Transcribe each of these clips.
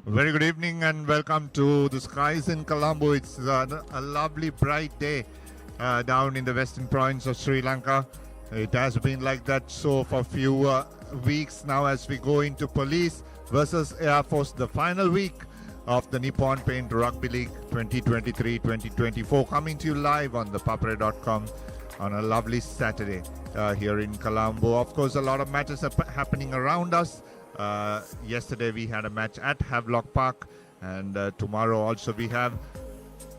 Very good evening and welcome to the skies in Colombo. It's a lovely bright day down in the western province of Sri Lanka. It has been like that so for a few weeks now as we go into Police versus Air Force, the final week of the Nippon Paint Rugby League 2023-2024, coming to you live on the papare.com on a lovely Saturday here in Colombo. Of course, a lot of matches are happening around us. Yesterday we had a match at Havelock Park, and tomorrow also we have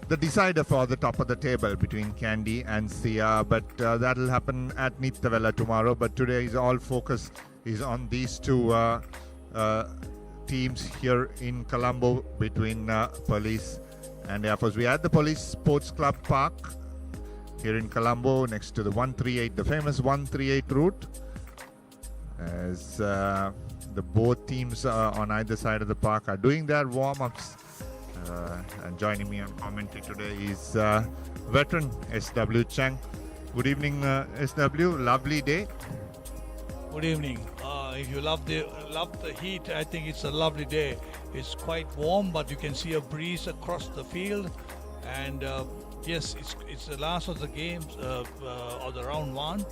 the decider for the top of the table between Kandy and Sia, but that'll happen at Nittavella tomorrow. But today is all focus is on these two teams here in Colombo between Police and Air Force. We are at the Police Sports Club Park here in Colombo next to the 138, the famous 138 route, as the both teams on either side of the park are doing their warm-ups. And joining me on commentary today is veteran SW Chang. Good evening, SW. Lovely day. Good evening. If you love the heat, I think it's a lovely day. It's quite warm, but you can see a breeze across the field. And yes, it's the last of the games of the round one.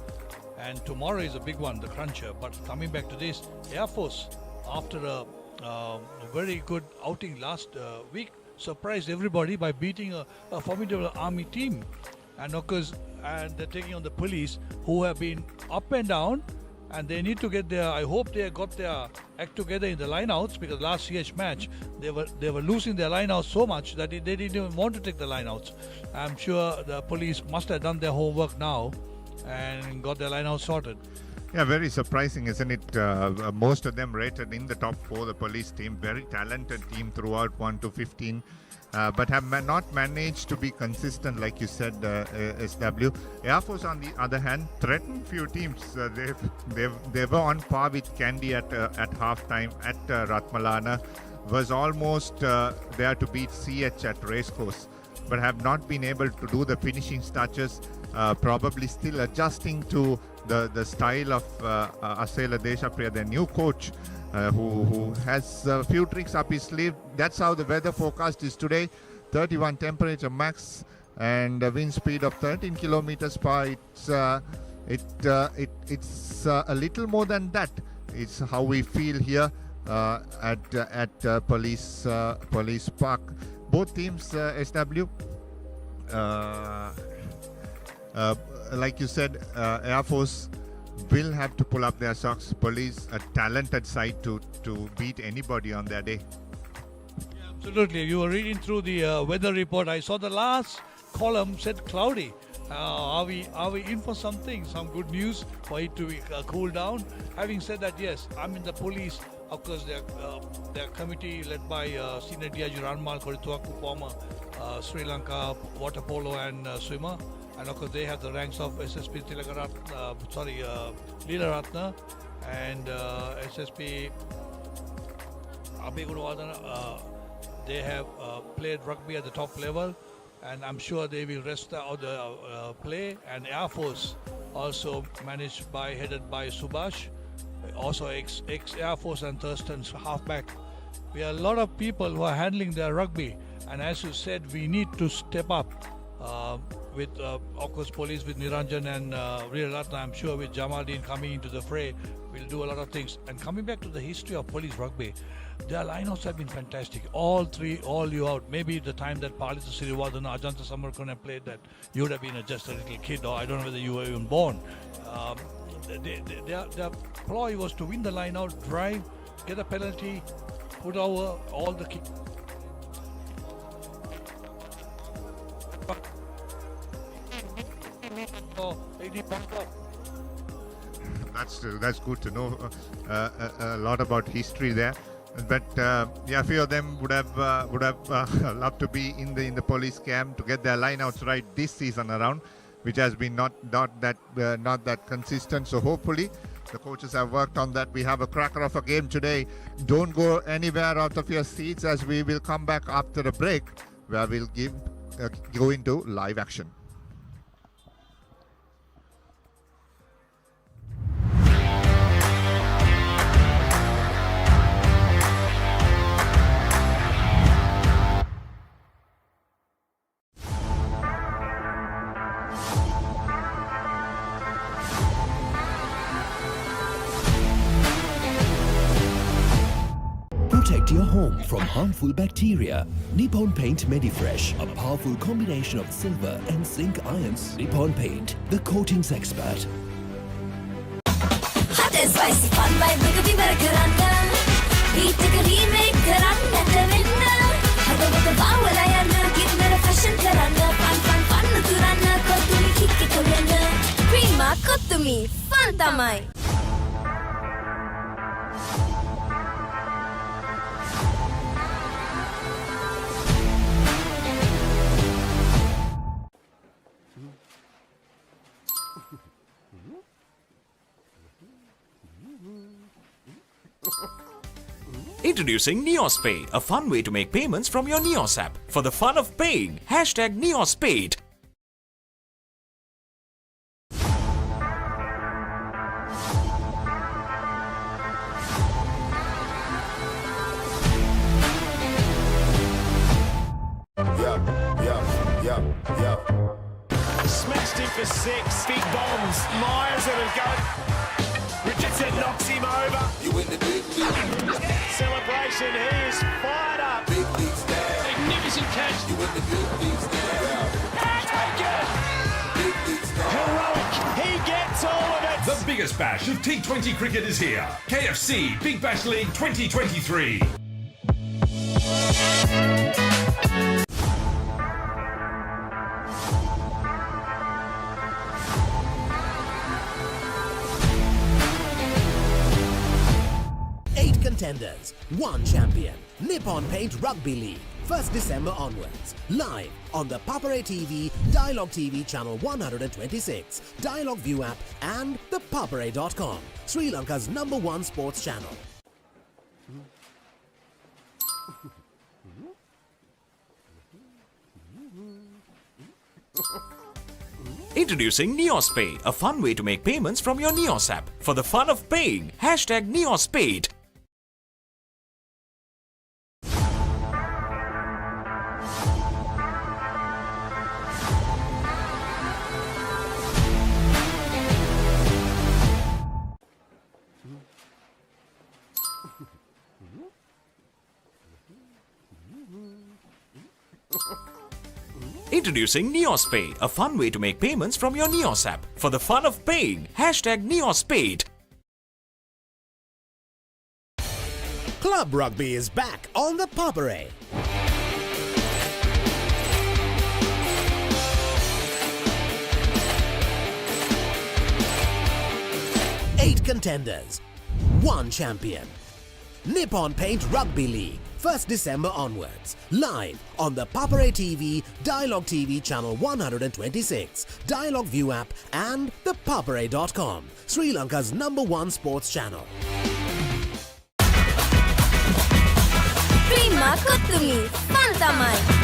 And tomorrow is a big one, the cruncher. But coming back to this, Air Force, after a very good outing last week, surprised everybody by beating a formidable Army team. And of course, they're taking on the Police, who have been up and down. And they need to get their, I hope they got their act together in the lineouts, because last CH match, they were losing their lineouts so much that they didn't even want to take the lineouts. I'm sure the Police must have done their homework now and got their line out sorted. Yeah, very surprising, isn't it? Most of them rated in the top 4, the Police team. Very talented team throughout 1 to 15, but have not managed to be consistent, like you said, SW. Air Force, on the other hand, threatened few teams. They were on par with Kandy at halftime at Ratmalana. Was almost there to beat CH at Racecourse, but have not been able to do the finishing touches. Probably still adjusting to the style of Asela Deshapriya, their new coach, who has a few tricks up his sleeve. That's how the weather forecast is today. 31 temperature max and a wind speed of 13 kilometers per hour. It's a little more than that. It's how we feel here at Police Park. Both teams, SW. Like you said, Air Force will have to pull up their socks. Police, a talented side to beat anybody on their day. Yeah, absolutely. You were reading through the weather report. I saw the last column said cloudy. Are we in for something? Some good news for it to cool down? Having said that, yes, I'm in the Police. Of course, their committee led by Senior Diaju Ranmal Korituaku, former Sri Lanka water polo and swimmer. And of course, they have the ranks of SSP Leela Ratna and SSP Abhay Gunawardana. They have played rugby at the top level, and I'm sure they will rest out the play. And Air Force also headed by Subhash, also ex-Air Force and Thurston's halfback. We have a lot of people who are handling their rugby, and as you said, we need to step up. With of course Police with Niranjan and Leela Ratna, I'm sure with Jamaldeen coming into the fray, we'll do a lot of things. And coming back to the history of Police rugby, their lineouts have been fantastic. All you out. Maybe the time that Palita Sirivardhana, Ajanta Samarkand played that, you would have been just a little kid, or I don't know whether you were even born. Their ploy was to win the lineout, drive, get a penalty, put over all the kick. That's good to know a lot about history there. But yeah, a few of them would have loved to be in the Police camp to get their lineouts right this season around, which has been not that consistent. So hopefully the coaches have worked on that. We have a cracker of a game today. Don't go anywhere out of your seats, as we will come back after a break where we'll go into live action. from harmful bacteria. Nippon Paint Medifresh, a powerful combination of silver and zinc ions. Nippon Paint, the coatings expert. Hot and spicy fun vibe with a karanga. Beat a remake karanga te vinna. Hada with a vowel ayana. Give me a fashion karanga. Fun turana. Kottumi kikki karanga. Prima kottumi. Fun tamai. Introducing NeosPay, a fun way to make payments from your Neos app. For the fun of paying, hashtag NeosPaid. Smashed him for 6. Big bombs. Myers at it go. Richardson knocks him over. You win the big league. Celebration. He is fired up. Big leagues now. Magnificent catch. You win the big leagues now. Taken. Big leagues now. Heroic. He gets all of it. The biggest bash of T20 cricket is here. KFC Big Bash League 2023. Contenders, 1 champion. Nippon Paint Rugby League, 1st December onwards. Live on the Papare TV, Dialogue TV channel 126, Dialogue View app and the papare.com, Sri Lanka's #1 sports channel. Introducing NeosPay, a fun way to make payments from your Neos app. For the fun of paying, hashtag NeosPaid. Introducing NeosPay, a fun way to make payments from your Neos app. For the fun of paying, hashtag NeosPaid. Club Rugby is back on the Papare. Eight contenders, 1 champion. Nippon Paint Rugby League, 1st December onwards. Live on the Papare TV, Dialogue TV channel 126, Dialogue View app and the papare.com, Sri Lanka's #1 sports channel. Prima kottumi. Fun tamai.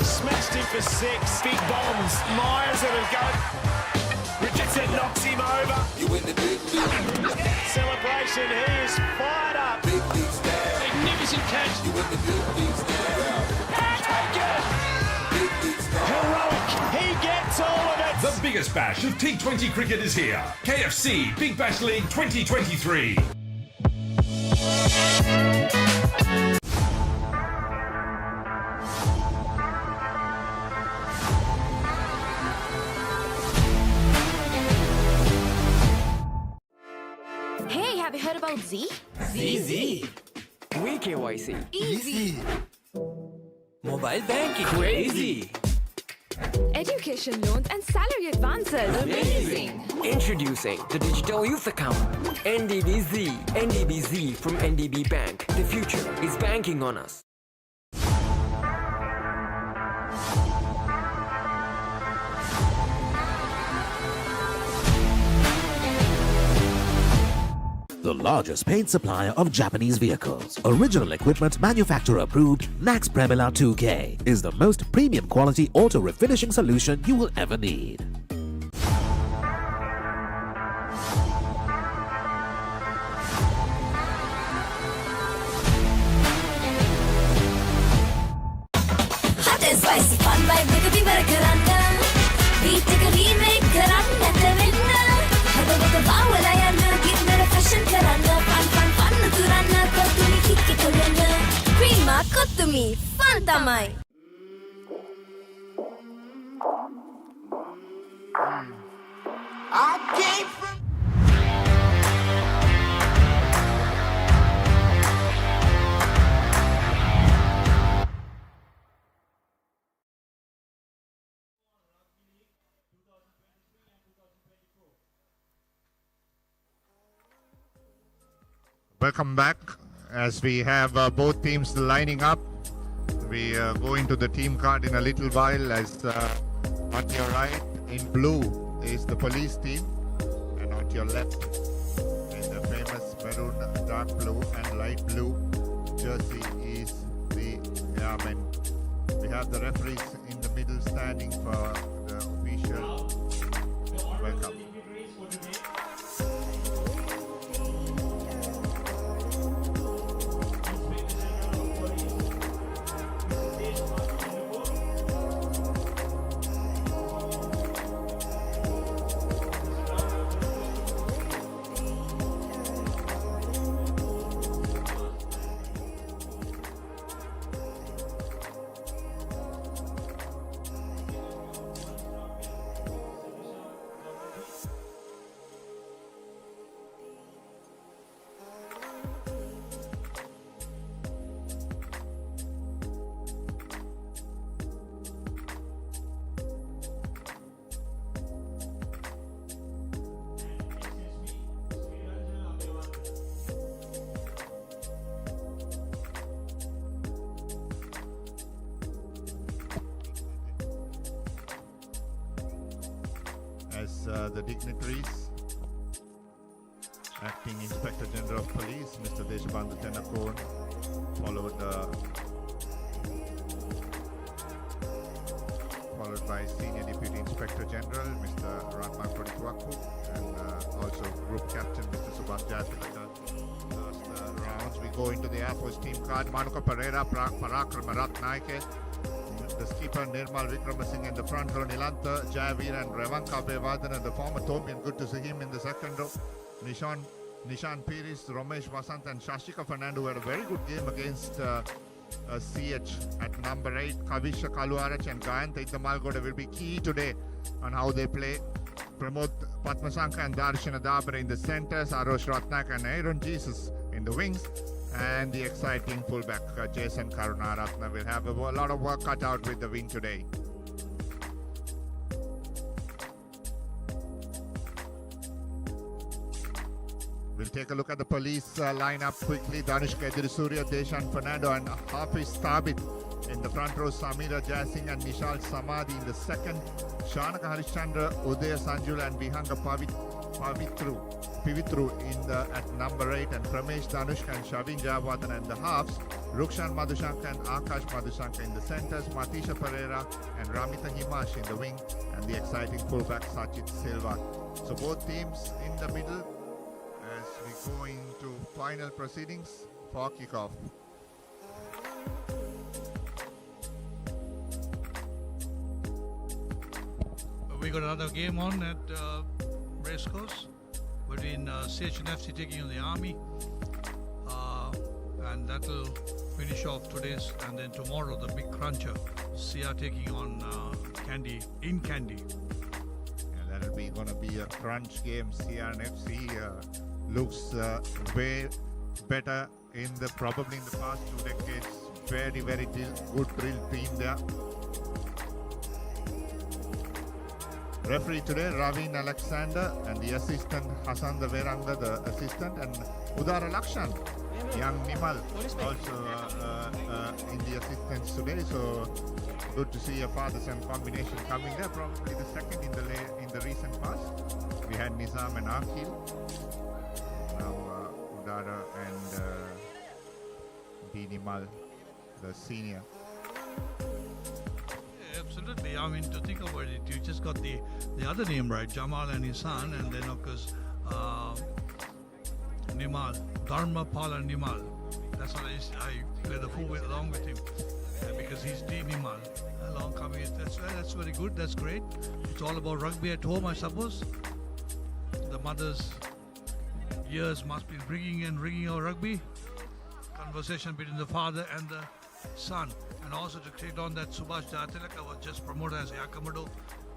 Smashed him for 6. Big bombs. Myers at it go. Richardson knocks him over. You win the big league. Celebration. He is fired up. Big leagues now. Magnificent catch. You win the big leagues now. Taken. Big leagues now. Heroic. He gets all of it. The biggest bash of T20 cricket is here. KFC Big Bash League 2023. Hey, have you heard about Z? Easy. We KYC. Easy. Mobile banking. Crazy. Education loans and salary advances. Amazing. Introducing the Digital Youth Account. NDBZ. NDBZ from NDB Bank. The future is banking on us. The largest paint supplier of Japanese vehicles. Original equipment manufacturer approved, Nax Premila 2K is the most premium quality auto refinishing solution you will ever need. One by Biggie Barakaranga. Beat a remake Karanga Tavina. Have a look at Bawala, give me a fashion Karanga. Fun, Turana, Kotumi, Kiki Kulanga. Prima Kotumi, Fantamai. I came from. Welcome back as we have both teams lining up. We go into the team card in a little while. As on your right in blue is the police team, and on your left in the famous maroon, dark blue and light blue jersey is the airmen. We have the referees in the middle standing for the official. Welcome. As the dignitaries, Acting Inspector General of Police, Mr. Deshabandhu Tenakon, followed by Senior Deputy Inspector General, Mr. Ratma Kodikwaku, and also Group Captain, Mr. Subhash Jayatilaka. First rounds, we go into the Air Force team card. Manuka Pereira, Parakrama Ratnaike, the skipper Nirmal Vikramasinghe in the front row, Nilantha Jayavir and Revanka Bevardhan, the former Thomian. Good to see him in the second row. Nishan Piris, Romesh Vasant and Shashika Fernando had a very good game against CH at number 8. Kavisha Kaluarach and Gayantha Itamalgoda will be key today on how they play. Pramod Patmasanka and Darshana Dabre in the centers, Arosh Ratnak and Aaron Jesus in the wings, and the exciting fullback Jason Karunaratna will have a lot of work cut out with the win today. We'll take a look at the police lineup quickly. Danushka Edirisurya, Deshan Fernando and Hafiz Thabit in the front row. Samira Jaisingh and Nishal Samadhi in the second. Shanaka Harishchandra, Udaya Sanjula and Vihanga Pivitru in the at number 8, and Pramesh Danushka and Shavin Jayawardhan and the halves. Rukshan Madhushanka and Akash Madhushanka in the centers. Matisha Pereira and Ramita Himash in the wing, and the exciting fullback Sachit Silva. So both teams in the middle as we go into final proceedings for kickoff. We got another game on at Racecourse between CHNFC taking on the Army, and that will finish off today's, and then tomorrow the big cruncher, CR taking on Kandy in Kandy. And that'll be going to be a crunch game. CR and FC looks way better in the probably in the past 2 decades. Very good drill team there. Referee today, Ravin Alexander, and the assistant, Hasan Veranga, the assistant, and Udara Lakshan, young Nimal, also in the assistants today. So good to see a father-son combination coming there. Probably the second in the recent past. We had Nizam and Akil. Now Udara and B. Nimal, the senior. Absolutely. I mean, to think about it, you just got the other name right, Jamal and his son, and then of course Nimal, Dharmapala Nimal. That's what I play the fool with along with him because he's D Nimal, a long coming. That's very good. That's great. It's all about rugby at home, I suppose. The mother's ears must be ringing out rugby. Conversation between the father and the son. And also to take on that Subhash Jatilaka was just promoted as Yakamado.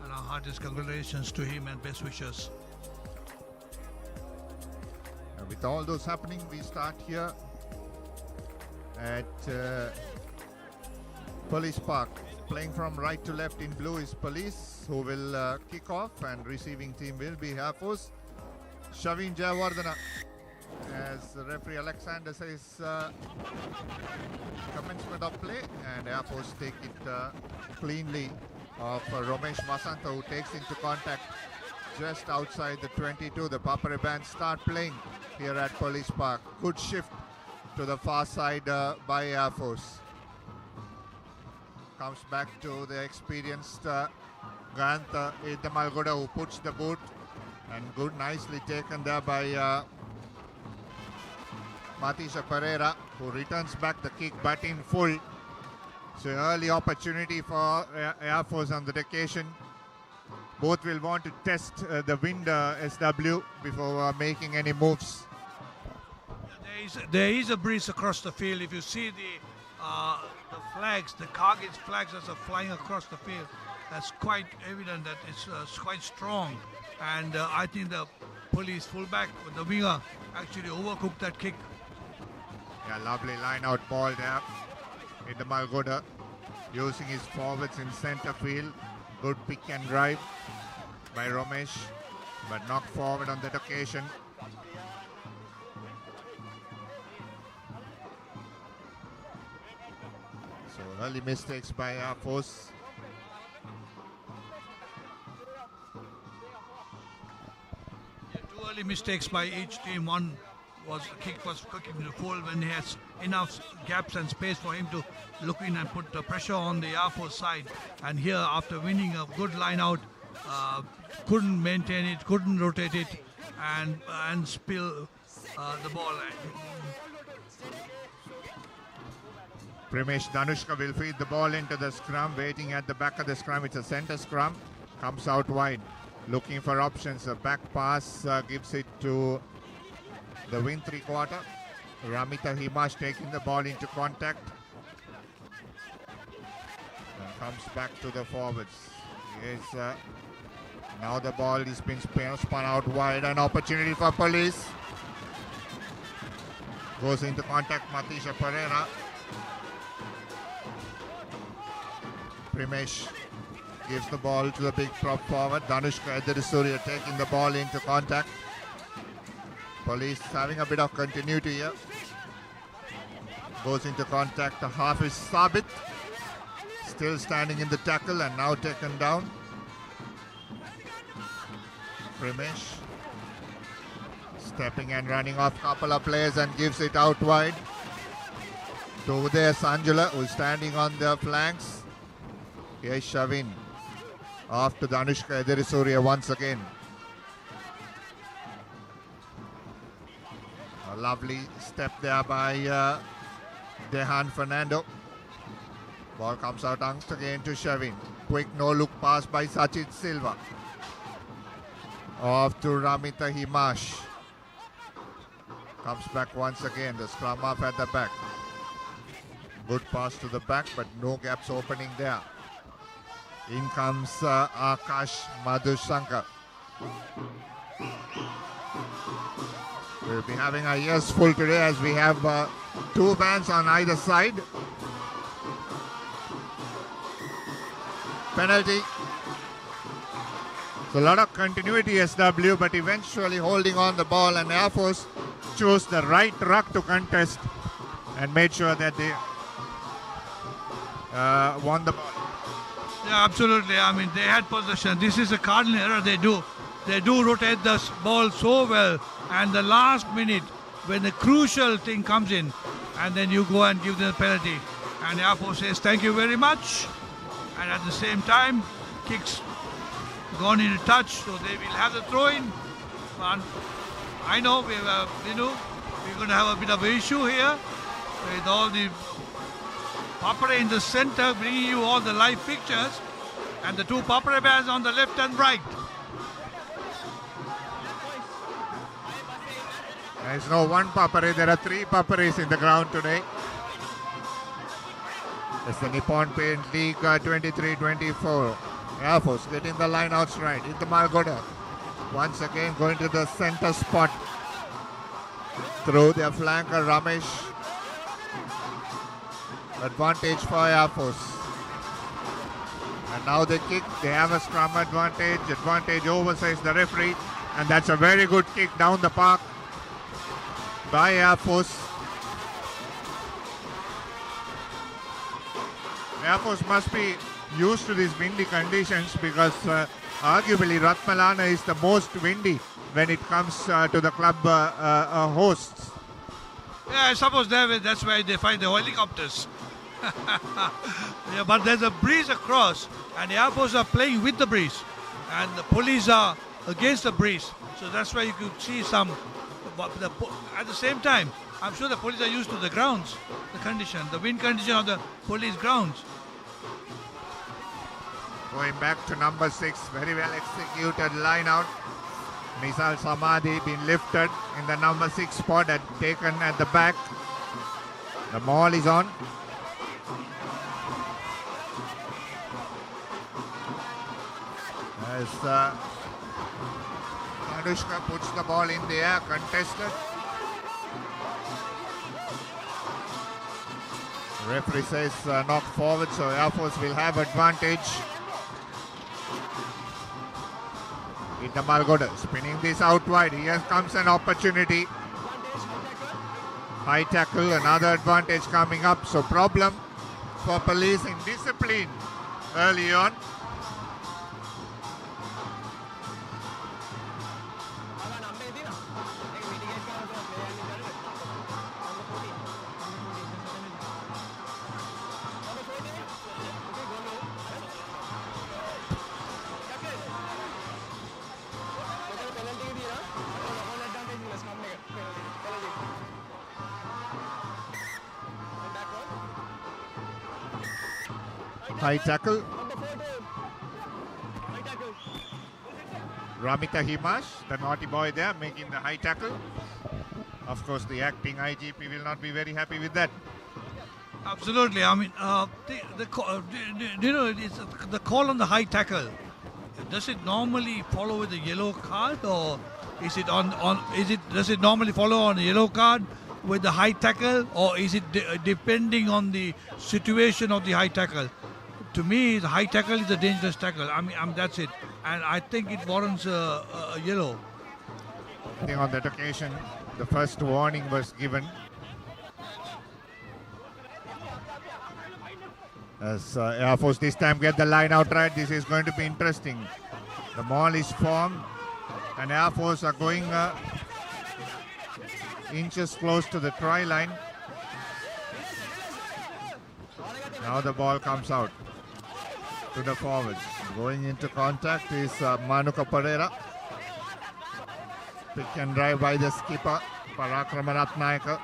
And our heartiest congratulations to him and best wishes. With all those happening, we start here at Police Park. Playing from right to left in blue is Police, who will kick off, and receiving team will be Air Force. Shavin Jayawardena, as the referee Alexander says, commencement of play, and Air Force take it cleanly of Romesh Vasanta, who takes into contact just outside the 22. The Papare band start playing here at Police Park. Good shift to the far side by Air Force. Comes back to the experienced Ganta Idamalgoda, who puts the boot, and good, nicely taken there by Matisha Pereira, who returns back the kick but in full. So early opportunity for Air Force on the occasion. Both will want to test the wind SW before making any moves. There is a breeze across the field. If you see the flags, the Kargil's flags that are flying across the field, that's quite evident that it's quite strong. And I think the police fullback, the winger, actually overcooked that kick. Yeah, lovely line out ball there. Idamalgoda using his forwards in center field. Good pick and drive by Romesh, but knocked forward on that occasion. So early mistakes by Air Force. Yeah, two early mistakes by each team. One was kick was cooking the full when he has enough gaps and space for him to look in and put the pressure on the Air Force side. And here, after winning a good line out, couldn't maintain it, couldn't rotate it, and spill the ball. Primesh Danushka will feed the ball into the scrum, waiting at the back of the scrum. It's a center scrum, comes out wide, looking for options. A back pass gives it to the wing three-quarter. Ramita Himash taking the ball into contact. And comes back to the forwards. Now the ball is been spun out wide. An opportunity for Police. Goes into contact Matisha Pereira. Primesh gives the ball to the big prop forward. Danushka Edrisuriya taking the ball into contact. Police having a bit of continuity here. Goes into contact. The half is Sabit. Still standing in the tackle and now taken down. Primesh stepping and running off a couple of players and gives it out wide to Uday Sanjula, who's standing on the flanks. Here's Shavin. Off to Danushka Edrisuriya once again. A lovely step there by Dehan Fernando. Ball comes out angst again to Shavin. Quick no-look pass by Sachit Silva. Off to Ramita Himash. Comes back once again. The scrum half at the back. Good pass to the back, but no gaps opening there. In comes Akash Madhushankar. We'll be having our ears full today as we have two bands on either side. Penalty. So a lot of continuity SW, but eventually holding on the ball, and Air Force chose the right ruck to contest and made sure that they won the ball. Yeah, absolutely. I mean, they had possession. This is a cardinal error they do. They do rotate the ball so well, and the last minute when the crucial thing comes in, and then you go and give them a penalty, and Air Force says thank you very much, and at the same time kicks gone in a touch, so they will have the throw-in. And I know we're going to have a bit of an issue here with all the Papare in the center, bringing you all the live pictures, and the two Papare bears on the left and right. There is no one Papare, there are three Papares in the ground today. It's the Nippon Paint League 23-24. Air Force getting the line out right. It's the Malgoda. Once again going to the center spot. Through their flanker Ramesh. Advantage for Air Force. And now they kick. They have a scrum advantage. Advantage oversized the referee. And that's a very good kick down the park by Air Force. Air Force must be used to these windy conditions because arguably Ratmalana is the most windy when it comes to the club hosts. Yeah, I suppose that's why they find the helicopters. Yeah, but there's a breeze across, and the Air Force are playing with the breeze, and the police are against the breeze. So that's why you could see some. But at the same time, I'm sure the police are used to the grounds, the condition, the wind condition of the police grounds. Going back to number 6, very well executed line out. Misal Samadhi been lifted in the number 6 spot and taken at the back. The maul is on. As Anushka puts the ball in the air, contested. Referee says knock forward, so Air Force will have advantage. Ita Malgoda spinning this out wide. Here comes an opportunity. High tackle, another advantage coming up. So problem for police in discipline early on. High tackle. Ramita Himash, the naughty boy there, making the high tackle. Of course, the acting IGP will not be very happy with that. Absolutely. I mean, it's the call on the high tackle. Does it normally follow with a yellow card, or is it does it normally follow on a yellow card with the high tackle, or is it depending on the situation of the high tackle? To me, the high tackle is a dangerous tackle. I mean, that's it. And I think it warrants a yellow. I think on that occasion, the first warning was given. As Air Force this time get the line out right, this is going to be interesting. The maul is formed, and Air Force are going inches close to the try line. Now the ball comes out to the forwards. Going into contact is Manuka Pereira. Pick and drive by the skipper, Parakrama Ratnayaka.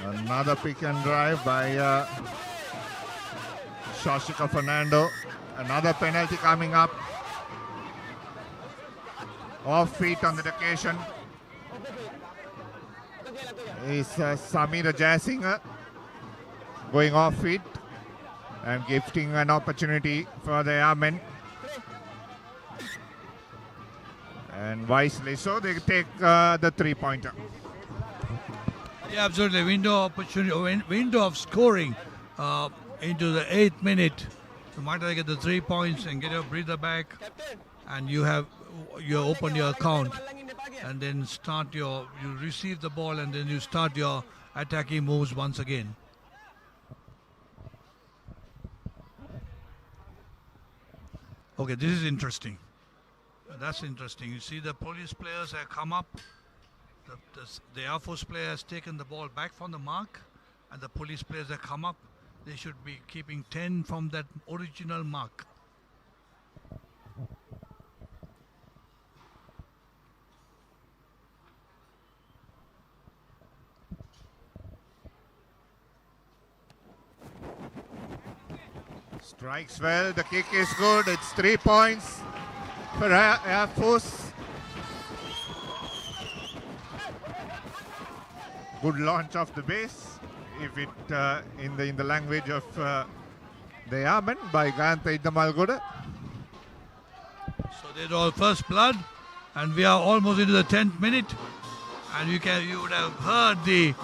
Another pick and drive by Shashika Fernando. Another penalty coming up. Off feet on the occasion is Samira Jayasinghe going off feet and gifting an opportunity for the Airmen. And wisely so, they take the three-pointer. Yeah, absolutely. Window of scoring into the 8th minute. You might get the 3 points and get your breather back, and you open your account, and then you receive the ball, and then you start your attacking moves once again. Okay, this is interesting. That's interesting. You see the police players have come up. The Air Force player has taken the ball back from the mark, and the police players have come up. They should be keeping 10 from that original mark. Strikes well, the kick is good, it's 3 points for Air Force. Good launch off the base, if it in the language of the Yaman by Ganta Iddamalgoda. So they draw first blood, and we are almost into the 10th minute. And you would have heard the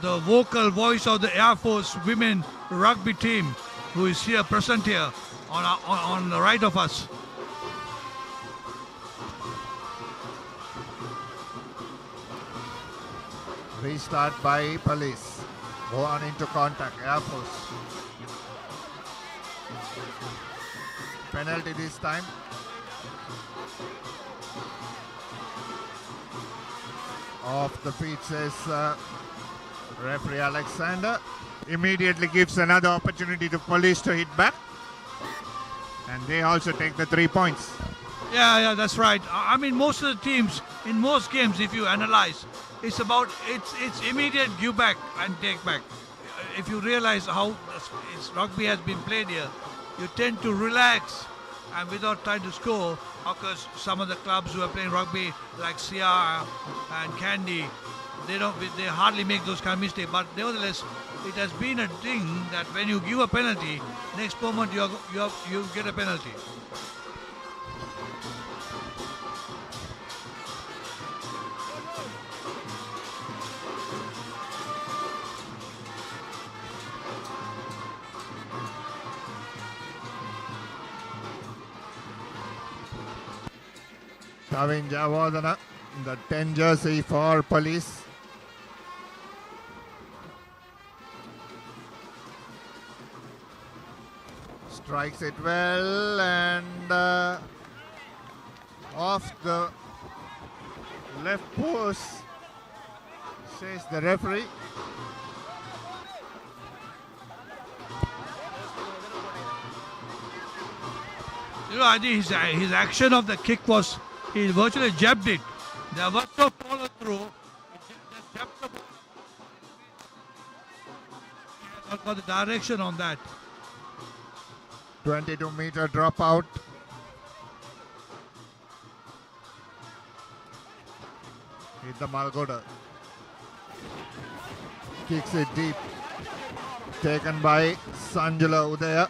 vocal voice of the Air Force women rugby team, who is here present here on the right of us. Restart by police. Go on into contact, Air Force. Penalty this time. Off the pitch says referee Alexander. Immediately gives another opportunity to police to hit back. And they also take the 3 points. Yeah, that's right. I mean, most of the teams, in most games, if you analyze, it's immediate give back and take back. If you realize how rugby has been played here, you tend to relax and without trying to score. Of course, some of the clubs who are playing rugby, like Sia and Candy, they hardly make those kind of mistakes. But nevertheless, it has been a thing that when you give a penalty, next moment you get a penalty. Tavin Javadana, the 10 jersey for police. Strikes it well and off the left post, says the referee. I think his action of the kick was, he virtually jabbed it. There was no follow through. He just jabbed the ball. He has got the direction on that. 22-meter dropout. Hit the Malgoda. Kicks it deep. Taken by Sanjula Udaya.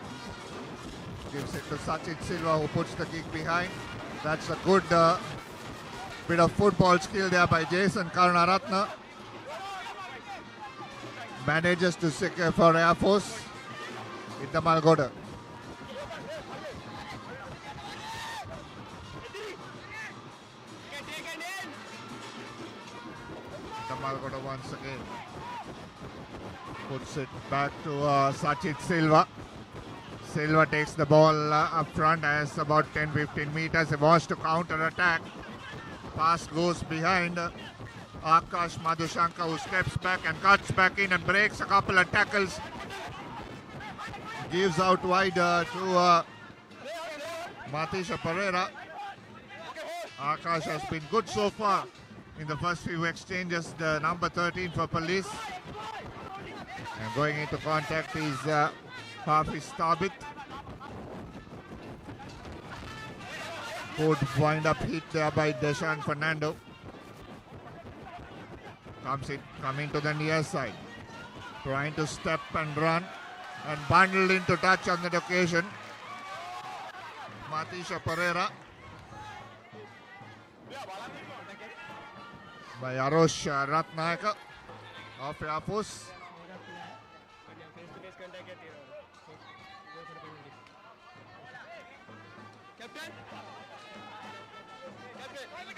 Gives it to Sachit Silva, who puts the kick behind. That's a good bit of football skill there by Jason Karunaratna. Manages to secure for Air Force. Hit the Malgoda. The Malgoda once again. Puts it back to Sachit Silva. Silva takes the ball up front as about 10-15 meters. He wants to counter attack. Pass goes behind Akash Madhushanka, who steps back and cuts back in and breaks a couple of tackles. Gives out wide to Matisha Pereira. Akash has been good so far in the first few exchanges. The number 13 for police. And going into contact is Hafiz Tabit. Good wind up hit there by Deshaun Fernando. Coming to the near side. Trying to step and run and bundled into touch on that occasion. Matisha Pereira. By Arosh Ratnayaka of Air Force.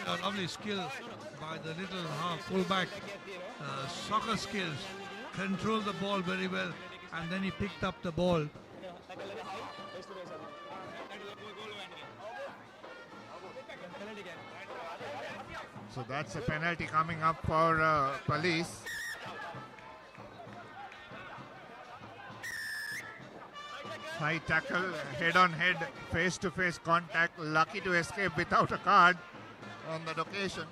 A lovely skill by the little half fullback. Soccer skills. Controlled the ball very well, and then he picked up the ball. So that's a penalty coming up for police. High tackle, head-on-head, face-to-face contact. Lucky to escape without a card on that occasion.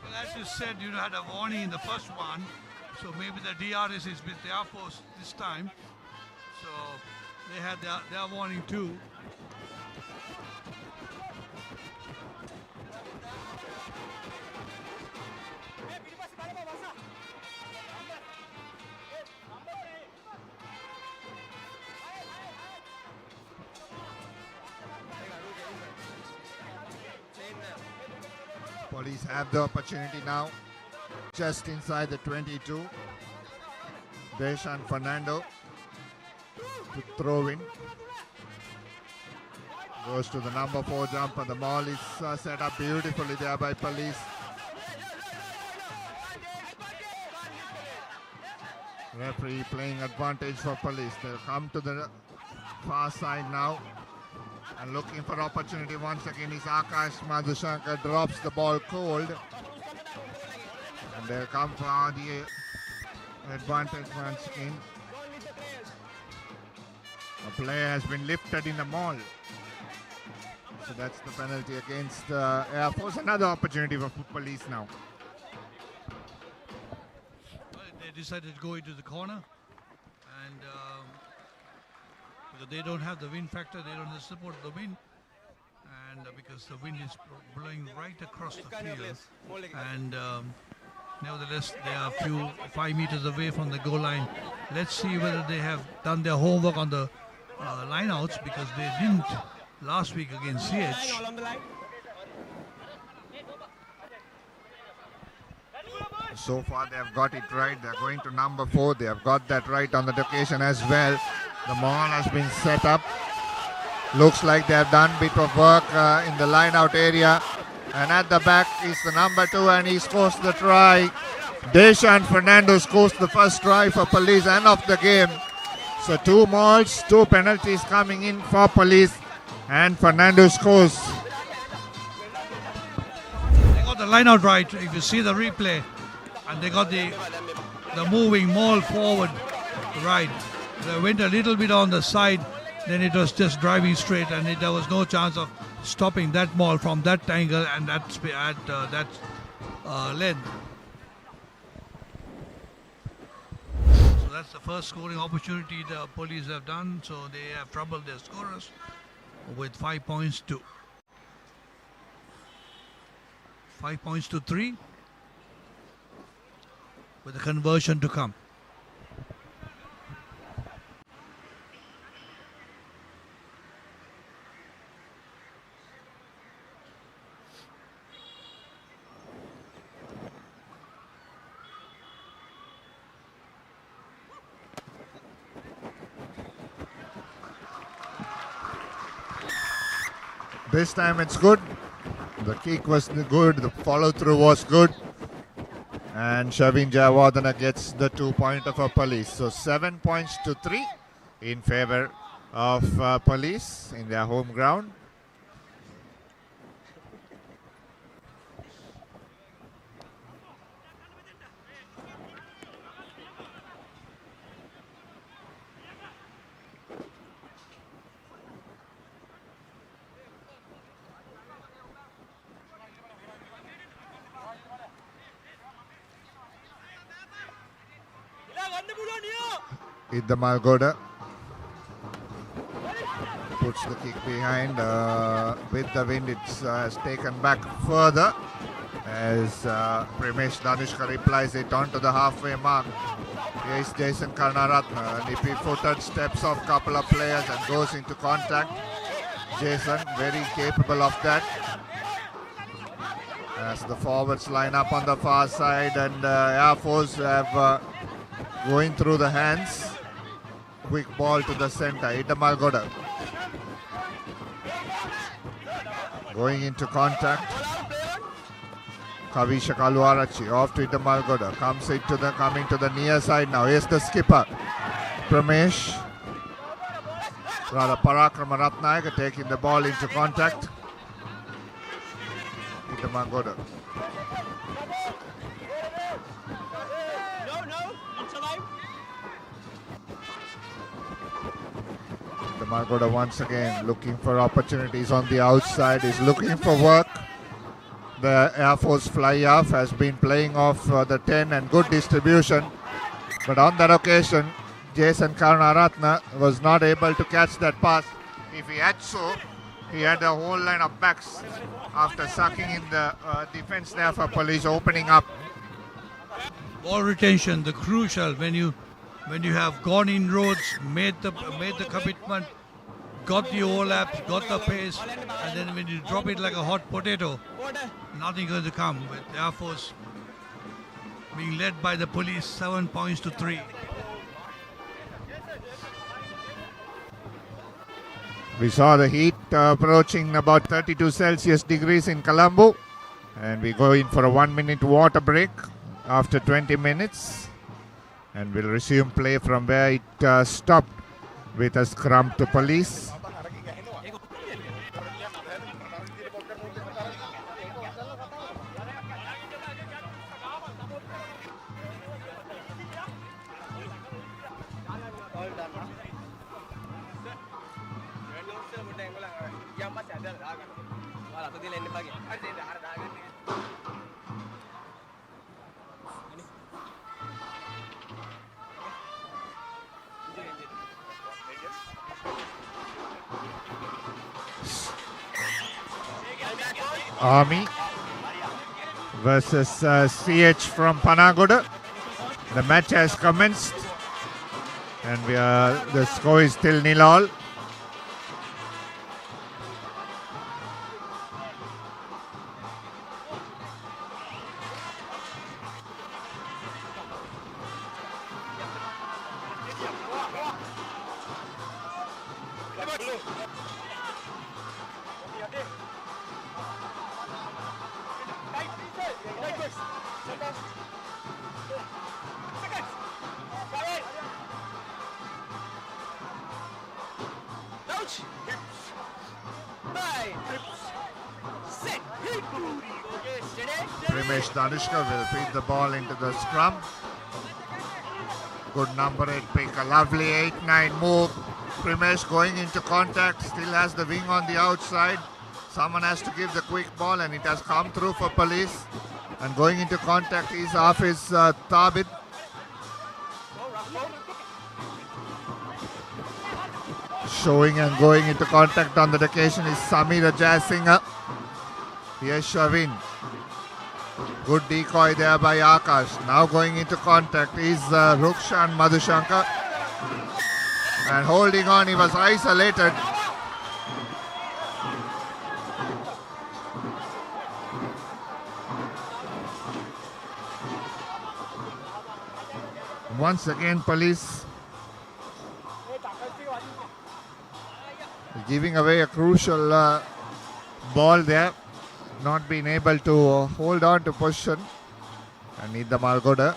Well, as you said, you had a warning in the first one, so maybe the DRS is with the Air Force this time. So they had their warning too. Police have the opportunity now, just inside the 22. Deshan Fernando to throw in. Goes to the number 4 jumper. The ball is set up beautifully there by Police. Referee playing advantage for Police. They'll come to the far side now. And looking for opportunity once again is Akash Madhushankar, drops the ball cold. And they'll come for the advantage once again. A player has been lifted in the mall. So that's the penalty against Air Force. Another opportunity for Police now. They decided to go into the corner. And because they don't have the wind factor, they don't have support of the wind, and because the wind is blowing right across the field, and nevertheless they are 5 meters away from the goal line. Let's see whether they have done their homework on the lineouts, because they didn't last week against CH. So far they have got it right. They're going to number 4. They have got that right on that occasion as well. The ball has been set up. Looks like they have done a bit of work in the line-out area. And at the back is the number 2, and he scores the try. Deshan Fernando scores the first try for Police and of the game. So 2 mauls, 2 penalties coming in for Police, and Fernando scores. They got the line-out right, if you see the replay. And they got the moving maul forward right. They went a little bit on the side, then it was just driving straight, and there was no chance of stopping that maul from that angle and that length. So that's the first scoring opportunity the Police have done. So they have troubled their scorers with 5 points to 3, with a conversion to come. This time it's good. The kick was good. The follow-through was good. And Shavin Jayawardena gets the 2-pointer for Police. So 7 points to 3 in favor of Police in their home ground. Iddamal Goda puts the kick behind. With the wind, it's taken back further as Primesh Danushka replies it onto the halfway mark. Here is Jason Karnaratna. Nippy-footed, steps off a couple of players and goes into contact. Jason, very capable of that. As the forwards line up on the far side, and Air Force have going through the hands. Quick ball to the center. Iddamal Goda going into contact. Kavisha Kaluarachi off to Iddamal Goda. Coming to the near side now. Here's the skipper, Pramesh. Rather Parakrama Ratnayaka taking the ball into contact. Iddamal Goda. Margoda once again looking for opportunities on the outside, is looking for work. The Air Force fly-off has been playing off the 10 and good distribution. But on that occasion, Jason Karunaratne was not able to catch that pass. If he had so, he had a whole line of backs after sucking in the defense there for police opening up. Ball retention, the crucial when you have gone in roads, made the commitment, got the overlaps, got the pace, and then when you drop it like a hot potato, nothing going to come. With the Air Force being led by the police 7 points to 3. We saw the heat approaching about 32 Celsius degrees in Colombo, and we go in for a 1-minute water break after 20 minutes, and we'll resume play from where it stopped with a scrum to police. Army versus CH from Panagoda. The match has commenced, and the score is still 0-0. Primesh Danushka will feed the ball into the scrum. Good number 8 pick, a lovely 8-9 move. Primesh going into contact, still has the wing on the outside. Someone has to give the quick ball, and it has come through for police. And going into contact is Hafiz Thabit. Showing and going into contact on the occasion is Samir Jayasinghe. Here's Shavin. Good decoy there by Akash. Now going into contact is Rukshan Madhushankar. And holding on, he was isolated. Once again, police giving away a crucial ball there. Not being able to hold on to position. And Nida Malgoda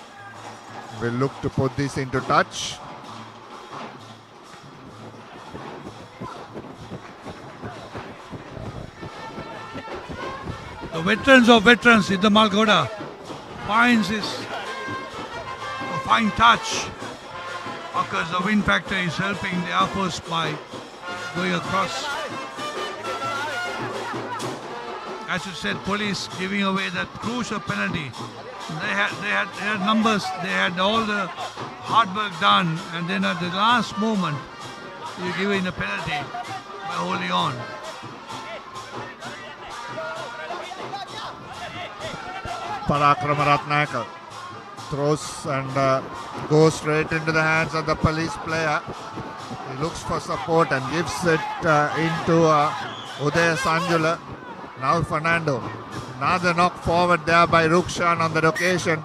will look to put this into touch. The veterans of veterans, Nida Malgoda finds his fine touch, because the wind factor is helping the Air Force by going across. As you said, police giving away that crucial penalty. They had numbers, they had all the hard work done, and then at the last moment, you give in a penalty by holding on. Parakrama Ratnakar throws and goes straight into the hands of the police player. He looks for support and gives it into Uday Sanjula. Now Fernando. Another knock forward there by Rukshan on that occasion.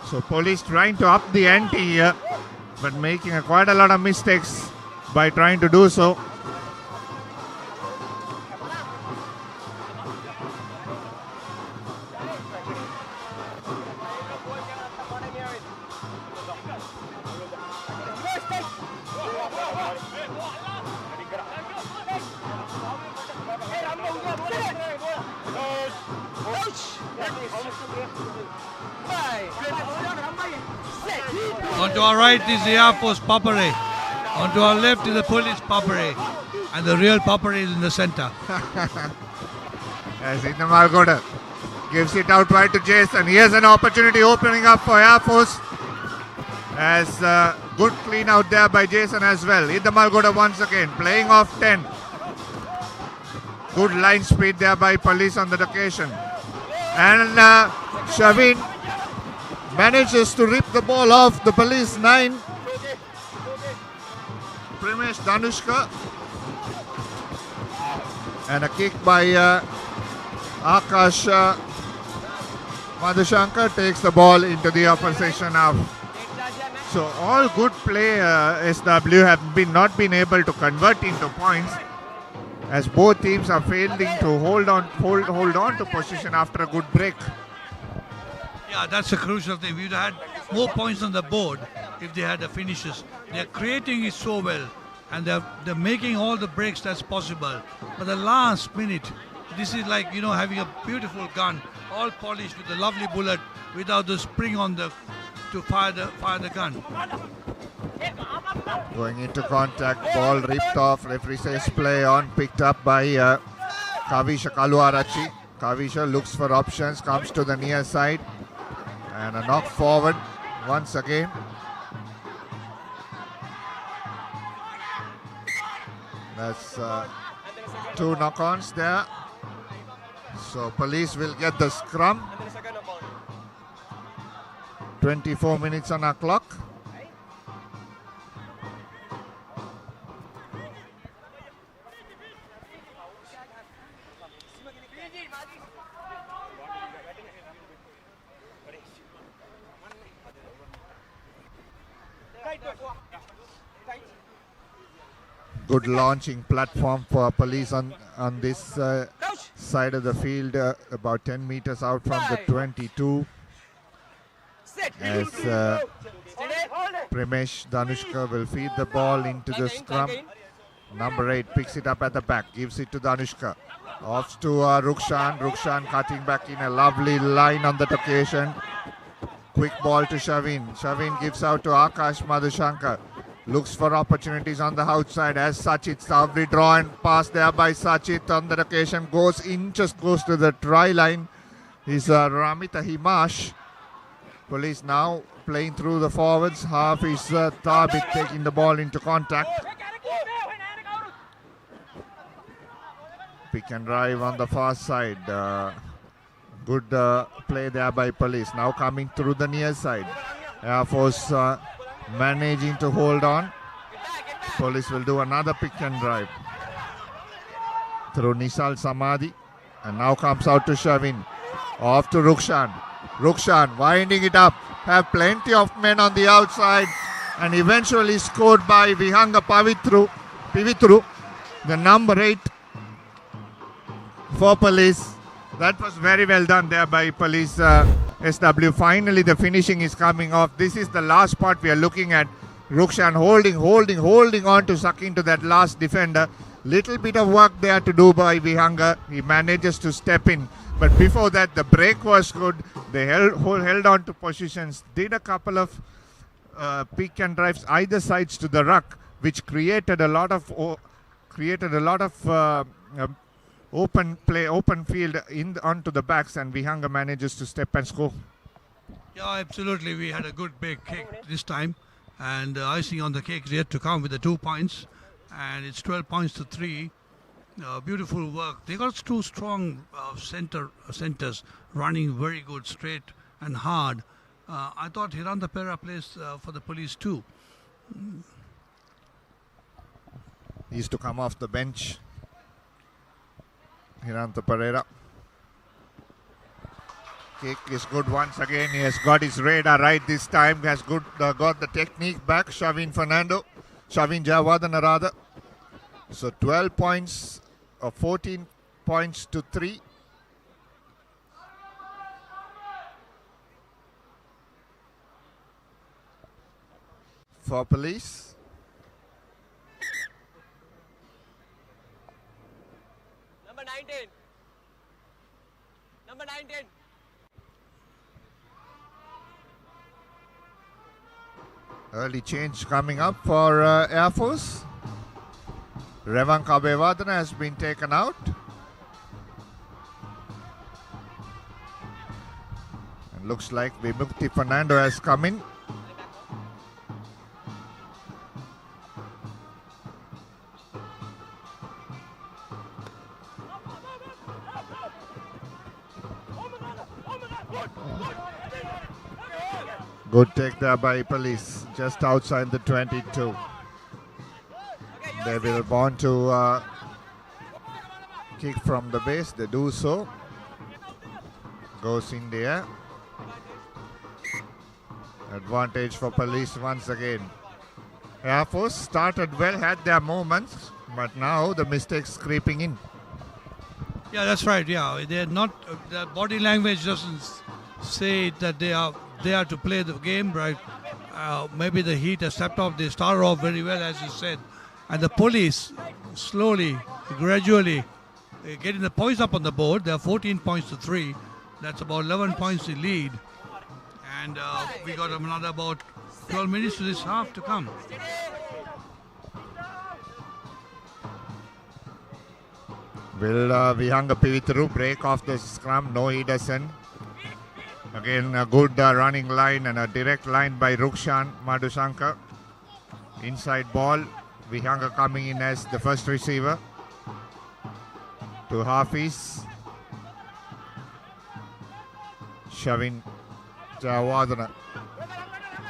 So police trying to up the ante here, but making quite a lot of mistakes by trying to do so. On to our right is the Air Force Papare. On to our left is the police Papare. And the real Papare is in the center. As Nida Malgoda gives it out right to Jason. Here's an opportunity opening up for Air Force. As good clean out there by Jason as well. Ida Malgoda once again playing off 10. Good line speed there by police on that occasion. And Shavin manages to rip the ball off the police 9. Primesh Danushka. And a kick by Akash Madhushankar takes the ball into the opposition half. So all good play SW have not been able to convert into points, as both teams are failing to hold on to position after a good break. Yeah, that's a crucial thing. We'd had more points on the board if they had the finishes. They're creating it so well, and they're making all the breaks that's possible. But the last minute, this is like, having a beautiful gun, all polished with a lovely bullet, without the spring on to fire the gun. Going into contact, ball ripped off. Referee says play on, picked up by Kavisha Kaluarachi. Kavisha looks for options, comes to the near side, and a knock forward once again. That's 2 knock-ons there. So police will get the scrum. 24 minutes on our clock. Good launching platform for police on this side of the field, about 10 meters out from the 22. As Primesh Danushka will feed the ball into the scrum. Number 8 picks it up at the back, gives it to Danushka. Off to Rukshan. Rukshan cutting back in a lovely line on that occasion. Quick ball to Shavin. Shavin gives out to Akash Madhushankar. Looks for opportunities on the outside as Sachit. Lovely draw and pass there by Sachit on that occasion. Goes to the try line. Is Ramita Himash. Police now playing through the forwards. Half is Thabit taking the ball into contact. Pick and drive on the far side. Good play there by police. Now coming through the near side. Air Force managing to hold on. Police will do another pick and drive through Nisal Samadhi. And now comes out to Shavin. Off to Rukshan. Rukshan winding it up. Have plenty of men on the outside. And eventually scored by Vihanga Pivitru. The number 8 for police. That was very well done there by police SW. Finally the finishing is coming off. This is the last part we are looking at. Rukshan holding on to suck into that last defender. Little bit of work there to do by Vihanga. He manages to step in. But before that, the break was good. They held on to positions. Did a couple of pick and drives either sides to the ruck, which created a lot of open play, open field onto the backs, and Vihanga manages to step and score. Yeah, absolutely. We had a good big kick this time, and icing on the cake is yet to come with the 2 points, and it's 12 points to 3. Beautiful work. They got 2 strong centers running very good, straight and hard. I thought Hiranta Pera plays for the police too. He used to come off the bench. Hiranta Pereira. Kick is good once again. He has got his radar right this time. Has got the technique back. Shavin Jayawardena rather. So 12 points or 14 points to 3. For police. Number 19. Number 19. Early change coming up for Air Force. Revan Kabewardena has been taken out. And looks like Vimukti Fernando has come in. Good take there by police, just outside the 22. They will want to kick from the base. They do so. Goes in the air. Advantage for police once again. Air Force started well, had their moments, but now the mistakes creeping in. Yeah, that's right. Yeah, they're not. Their body language doesn't say that they are there to play the game, right? Maybe the heat has stepped off. They started off very well, as you said, and the police slowly, gradually, getting the points up on the board. There are 14 points to 3. That's about 11 points to lead, and we got another about 12 minutes to this half to come. Will Vihanga Pivitru break off the scrum? No, he doesn't. Again, a good running line and a direct line by Rukshan Madhusankar. Inside ball, Vihanga coming in as the first receiver. To Hafiz. Shavin Jawardana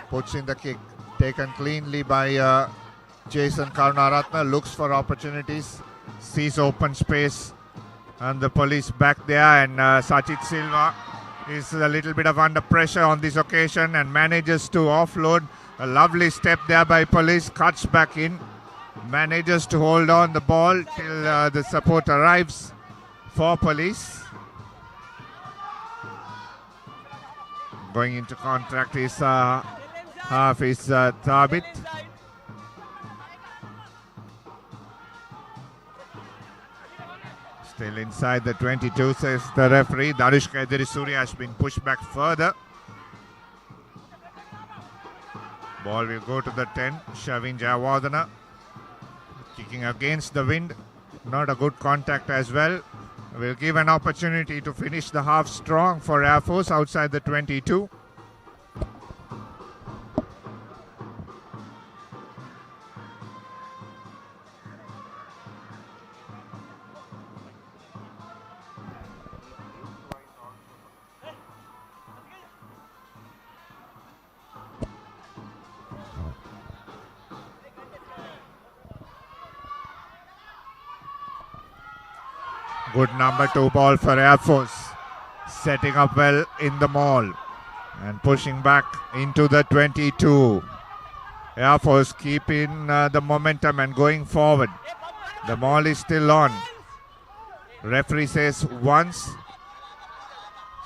puts in the kick. Taken cleanly by Jason Karunaratne. Looks for opportunities. Sees open space. And the police back there. And Sachit Silva is a little bit of under pressure on this occasion and manages to offload. A lovely step there by police. Cuts back in. Manages to hold on the ball till the support arrives for police. Going into contact is Hafiz Thabit. Still inside the 22, says the referee. Danushka Edirisuri has been pushed back further. Ball will go to the 10. Shavin Jayawardena kicking against the wind. Not a good contact as well. Will give an opportunity to finish the half strong for Air Force outside the 22. Good number 2 ball for Air Force. Setting up well in the maul and pushing back into the 22. Air Force keeping the momentum and going forward. The maul is still on. Referee says once.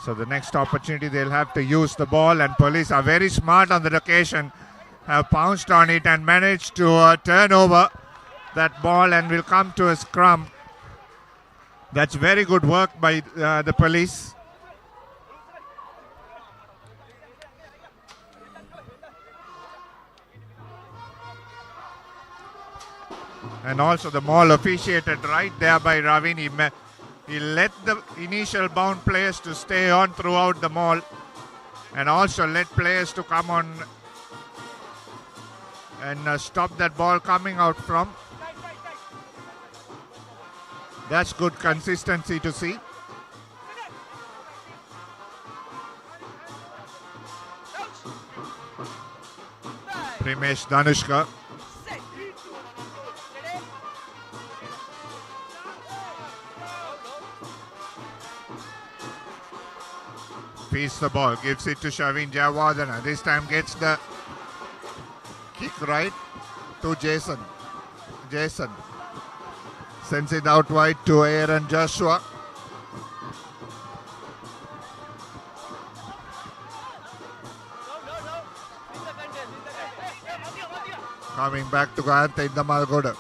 So the next opportunity they'll have to use the ball, and police are very smart on the occasion. Have pounced on it and managed to turn over that ball and will come to a scrum. That's very good work by the police. And also the maul officiated right there by Ravin. He let the initial bound players to stay on throughout the maul, and also let players to come on and stop that ball coming out from. That's good consistency to see. Primesh Danushka. Feeds the ball, gives it to Shavin Jayawardena. This time gets the kick right to Jason. Jason sends it out wide to Aaron Joshua. Coming back to Gayante in the Malgoda.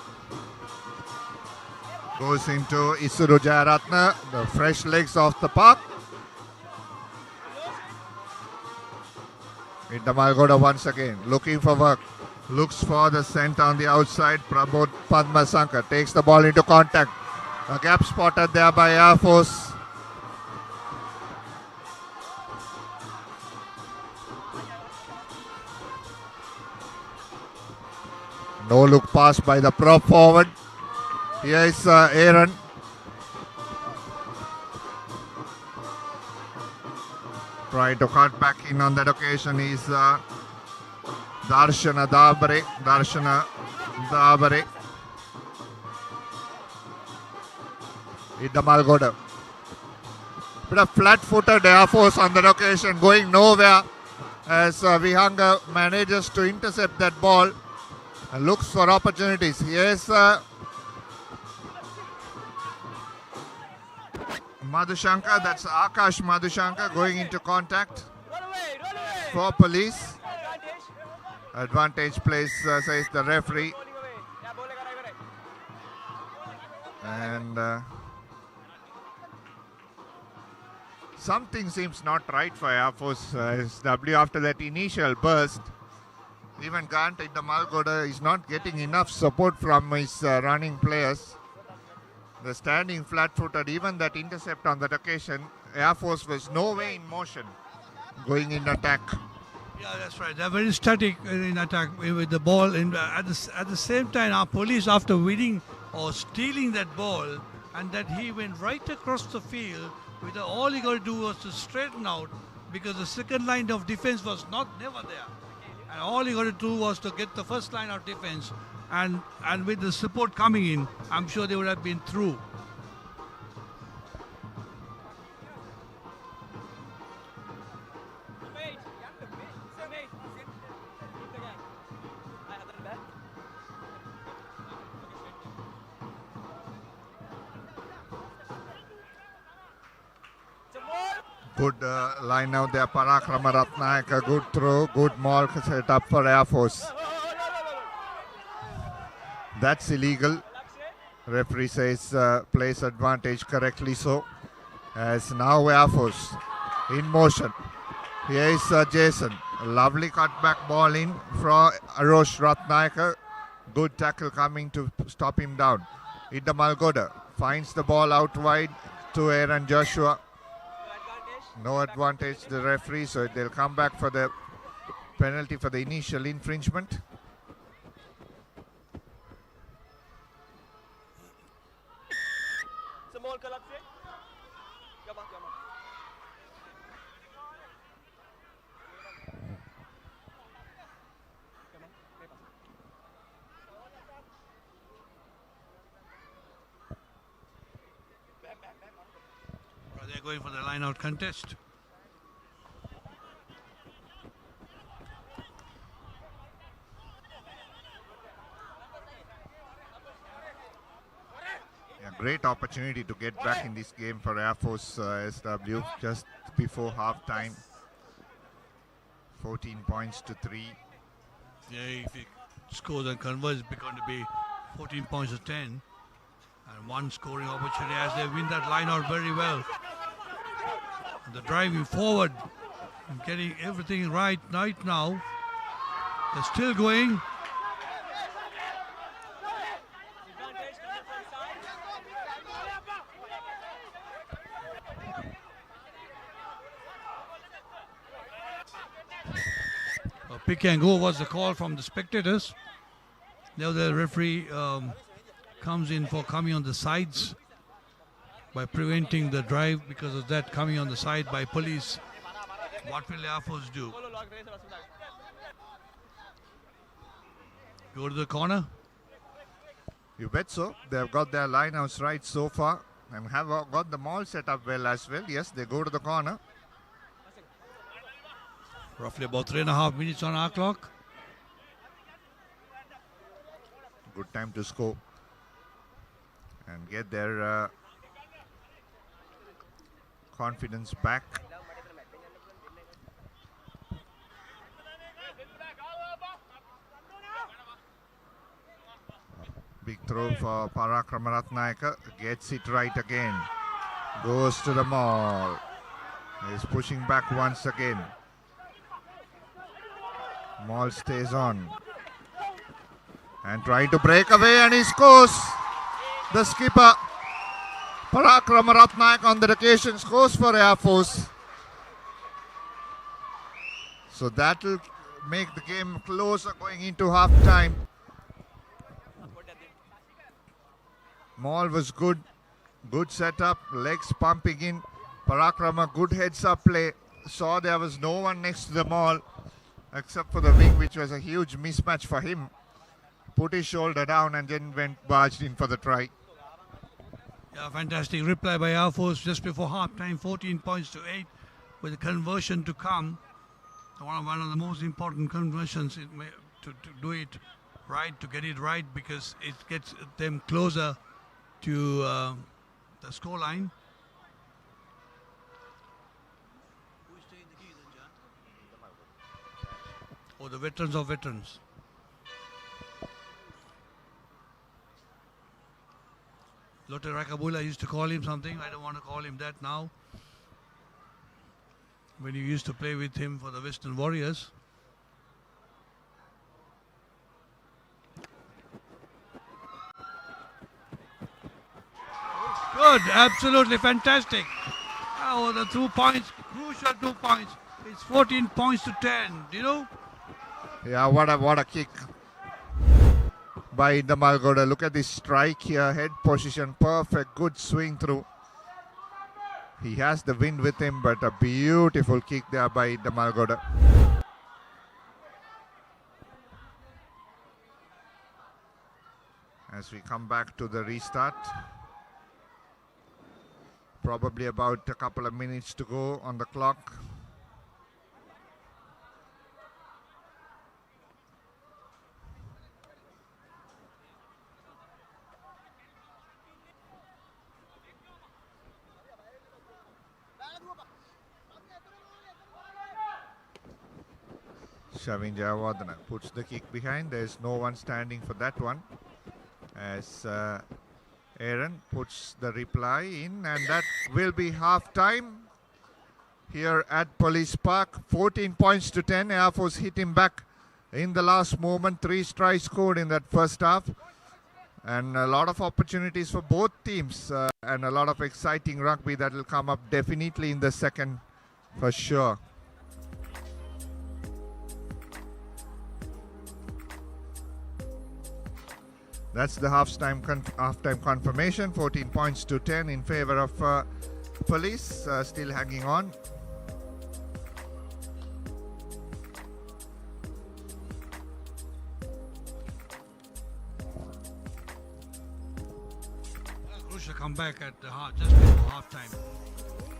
Goes into Isuru Jayaratne, the fresh legs off the park. In the Malgoda once again, looking for work. Looks for the centre on the outside. Prabodh Padmasankar takes the ball into contact. A gap spotted there by Air Force. No look pass by the prop forward. Here is Aaron. Trying to cut back in on that occasion is Darshana Dabare. Malgoda. Bit of flat-footed Air Force on that occasion, going nowhere as Vihanga manages to intercept that ball and looks for opportunities. Here's Madhushankar, that's Akash Madhushankar going into contact for police. Advantage place, says the referee. And something seems not right for Air Force SW after that initial burst. Even Gant in the Malgoda is not getting enough support from his running players. They're standing flat-footed. Even that intercept on that occasion, Air Force was no way in motion going in attack. Yeah, that's right. They're very static in attack with the ball. And at the same time, our police, after winning or stealing that ball, and that he went right across the field, with all he got to do was to straighten out, because the second line of defense was never there. And all he got to do was to get the first line of defense. And with the support coming in, I'm sure they would have been through. Good line out there, Parakrama Ratnayaka. Good throw, good maul set up for Air Force. That's illegal. Referee says place advantage, correctly so. As now Air Force in motion. Here is Jason. A lovely cutback ball in from Arosh Ratnayaka. Good tackle coming to stop him down. Ida Malgoda finds the ball out wide to Aaron Joshua. No advantage the referee, so they'll come back for the penalty for the initial infringement. They're going for the line-out contest. Yeah, great opportunity to get back in this game for Air Force SW just before half-time. 14 points to 3. Yeah, if he scores and converts, it's going to be 14 points to 10. And one scoring opportunity as they win that line out very well. The driving forward and getting everything right now. They're still going. A pick and go was the call from the spectators. Now the referee comes in for coming on the sides by preventing the drive because of that coming on the side by police. What will Air Force do? Go to the corner? You bet so. They've got their lineouts right so far and have got the maul set up well as well. Yes, they go to the corner. Roughly about 3.5 minutes on our clock. Good time to score and get their confidence back. Big throw for Parakrama Ratnayaka. Gets it right again. Goes to the maul. He's pushing back once again. Maul stays on. And trying to break away, and he scores. The skipper, Parakrama Ratnayaka, on the occasion scores for Air Force. So that will make the game closer going into half time. Maul was good. Good setup. Legs pumping in. Parakrama, good heads up play. saw there was no one next to the ball except for the wing, which was a huge mismatch for him. Put his shoulder down and then barged in for the try. Yeah, fantastic reply by Air Force just before half time, 14 points to 8, with the conversion to come. One of the most important conversions to do it right, to get it right, because it gets them closer to the scoreline. Who's taking the key then, John? Oh, the veterans of veterans. Lotte Rakabula used to call him something. I don't want to call him that now. When you used to play with him for the Western Warriors. Good, absolutely fantastic. Oh, the 2 points, crucial 2 points. It's 14 points to 10, do you know? Yeah, what a kick by Indamalgoda. Look at this strike here, head position, perfect, good swing through. He has the wind with him, but a beautiful kick there by Indamalgoda. As we come back to the restart, probably about a couple of minutes to go on the clock. Shavin Jayawardena puts the kick behind. There's no one standing for that one. As Aaron puts the reply in, and that will be half time here at Police Park. 14 points to 10. Air Force hit him back in the last moment. 3 tries scored in that first half, and a lot of opportunities for both teams, and a lot of exciting rugby that will come up definitely in the second for sure. That's the halftime confirmation. 14 points to 10 in favor of Police, still hanging on. Crucial comeback at the just before halftime.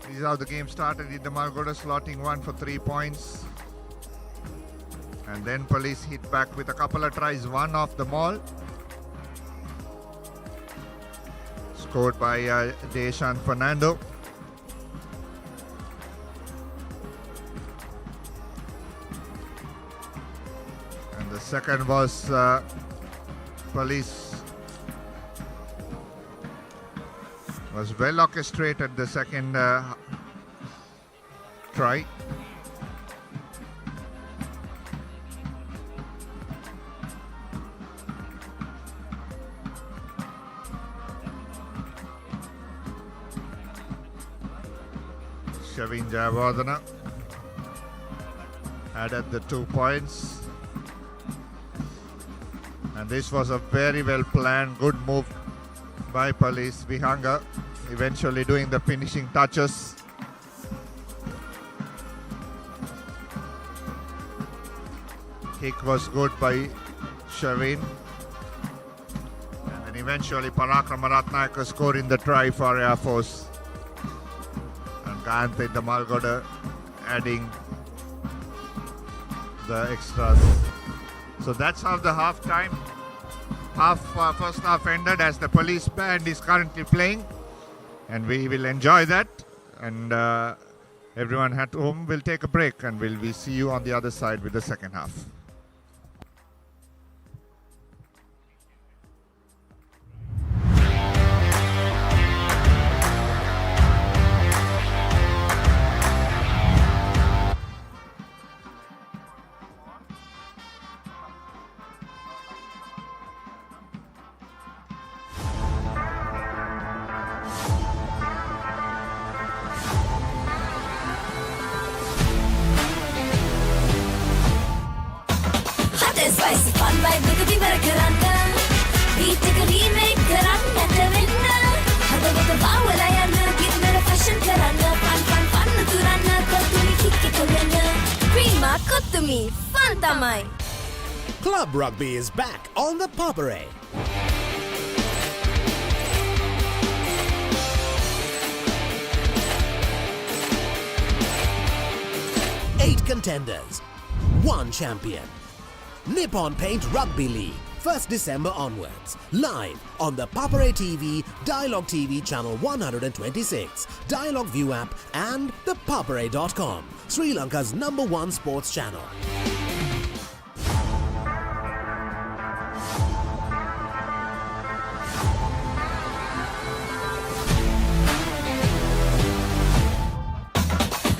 This is how the game started. Indamalgoda slotting one for 3 points. And then Police hit back with a couple of tries, one off the maul. Scored by Deshan Fernando. And the second was Police. Was well orchestrated, the second try. Shavin Jayawardena added the 2 points, and this was a very well planned, good move by Police. Vihanga eventually doing the finishing touches. Kick was good by Shavin, and then eventually Parakrama Ratnayaka scoring the try for Air Force. Kante Indamalgoda adding the extras. So that's how the first half ended, as the Police band is currently playing, and we will enjoy that. And everyone at home will take a break, and we'll see you on the other side with the second half. Spicy fun by Biggie Marakaranga. Beat a remake Karanga Tavina. Hada with the Bawala and give me a fashion Karanga. Fun Turana, Kotuni Kottumi, fun tamai. Club Rugby is back on the Papare. Eight contenders, one champion. Nippon Paint Rugby League, 1st December onwards. Live on the Papare TV, Dialogue TV channel 126, Dialogue View app and the Papare.com, Sri Lanka's #1 sports channel.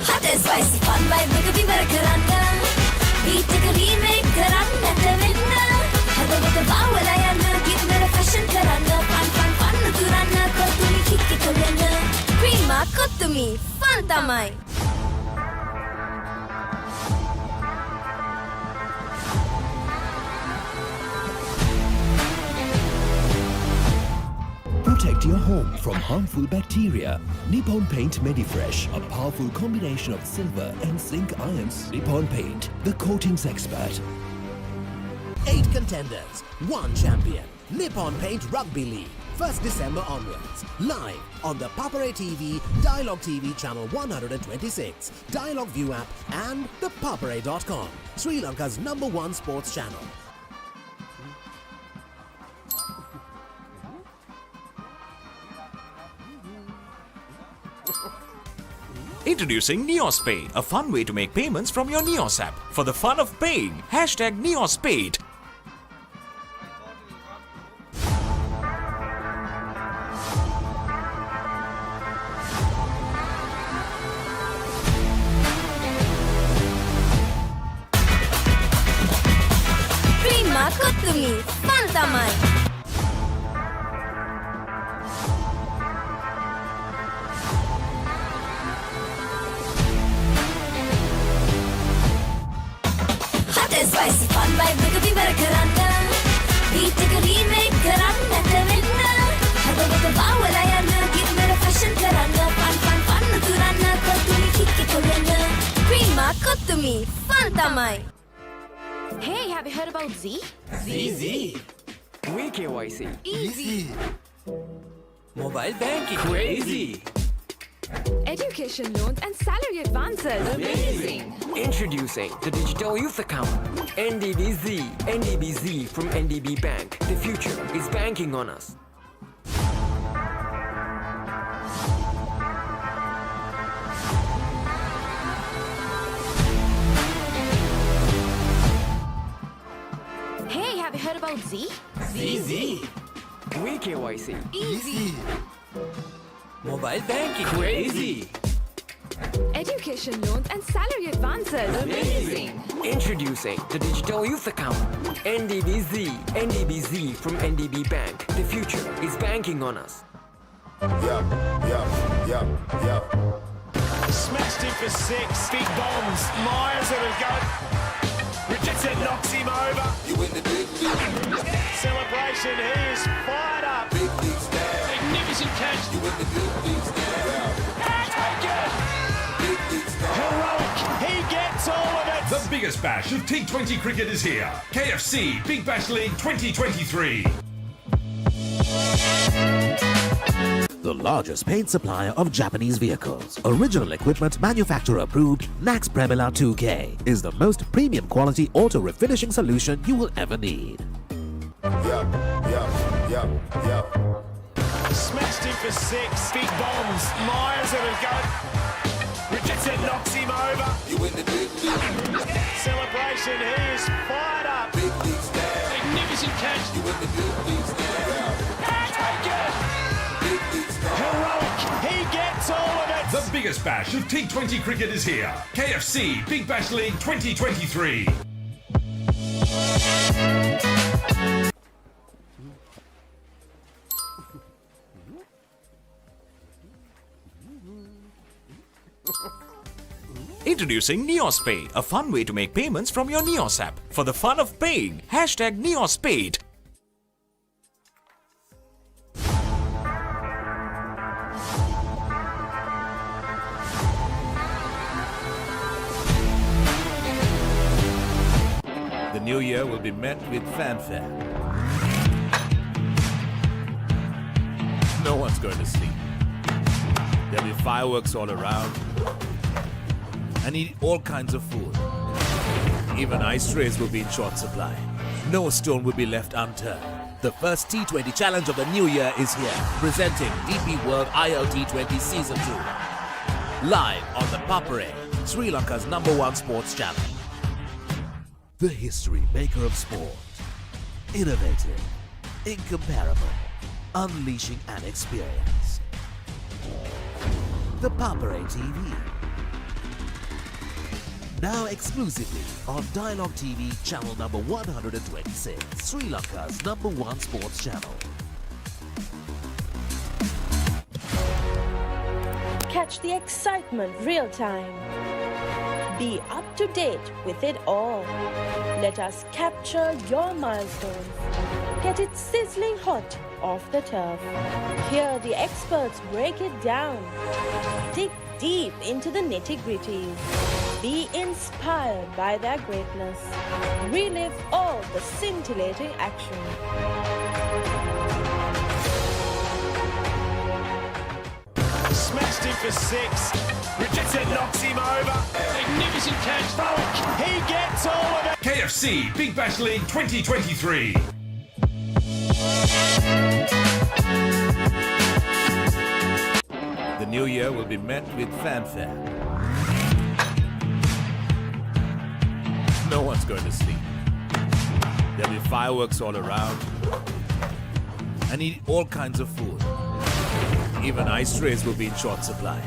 Hot and spicy fun vibe එකකින් ඉවර කරන්න. Beat එක remake කරන්නට වෙන්න. හදවත බාවලා යන්න, ගින්නර fashion කරන්න. Fun උතුරන්න, කොතුමි kick එක වෙන්න. Prima කොතුමි, fun tamai. Protect your home from harmful bacteria. Nippon Paint Medifresh, a powerful combination of silver and zinc ions. Nippon Paint, the coatings expert. 8 contenders, 1 champion. Nippon Paint Rugby League, 1st December onwards. Live on the Papare TV, Dialogue TV channel 126, Dialogue View app and the Papare.com, Sri Lanka's #1 sports channel. Introducing NeosPay, a fun way to make payments from your Neos app. For the fun of paying, hashtag NeosPay. Prima kottumi, fun tamai. Hot and spicy fun vibe එකකින් ඉවර කරන්න. Beat එක remake කරන්නට වෙන්න. හදවත බාවලා යන්න, ගින්නර fashion කරන්න. Fun උතුරන්න, කොතුමි kick එක වෙන්න. Prima kottumi, fun tamai. Hey, have you heard about Z? ZZ. WeKYC. Easy. Mobile banking. Crazy. Education loans and salary advances. Amazing. Introducing the Digital Youth Account. NDBZ. NDBZ from NDB Bank. The future is banking on us. Hey, have you heard about Z? ZZ. WeKYC. Easy. Mobile banking. Crazy. Education loans and salary advances. Amazing. Introducing the Digital Youth Account. NDBZ. NDBZ from NDB Bank. The future is banking on us. Smashed him for 6. Big bombs. Myers at a go. Richardson knocks him over. You in the big league. Celebration. He is fired up. Big leagues now. Magnificent catch. You in the big leagues now. Taken. Big leagues now. Heroic. He gets all of it. The biggest bash of T20 cricket is here. KFC Big Bash League 2023. The largest paint supplier of Japanese vehicles. Original equipment manufacturer approved Nax Premila 2K is the most premium quality auto refinishing solution you will ever need. Smashed him for 6. Big bombs. Myers at a go. Richardson knocks him over. You in the big league. Celebration. He is fired up. Big leagues now. Magnificent catch. You in the big leagues now. Taken. Big leagues now. Heroic. He gets all of it. The biggest bash of T20 cricket is here. KFC Big Bash League 2023. Introducing NeosPay, a fun way to make payments from your Neos app. For the fun of paying, hashtag NeosPay. year will be met with fanfare. No one's going to sleep. There'll be fireworks all around. And eat all kinds of food. Even ice trays will be in short supply. No stone will be left unturned. The first T20 challenge of the new year is here, presenting DP World ILT20 Season 2. Live on the Papare, Sri Lanka's #1 sports channel. The history maker of sport. Innovative, incomparable, unleashing an experience. The Papare TV. Now exclusively on Dialogue TV channel number 126, Sri Lanka's #1 sports channel. Catch the excitement real time. Be up to date with it all. Let us capture your milestones. Get it sizzling hot off the turf. Hear the experts break it down. Dig deep into the nitty-gritties. Be inspired by their greatness. Relive all the scintillating action. Smashed him for 6. Richardson knocks him over. Magnificent catch. He gets all of it. KFC Big Bash League 2023. The new year will be met with fanfare. No one's going to sleep. There'll be fireworks all around. And eat all kinds of food. Even ice trays will be in short supply.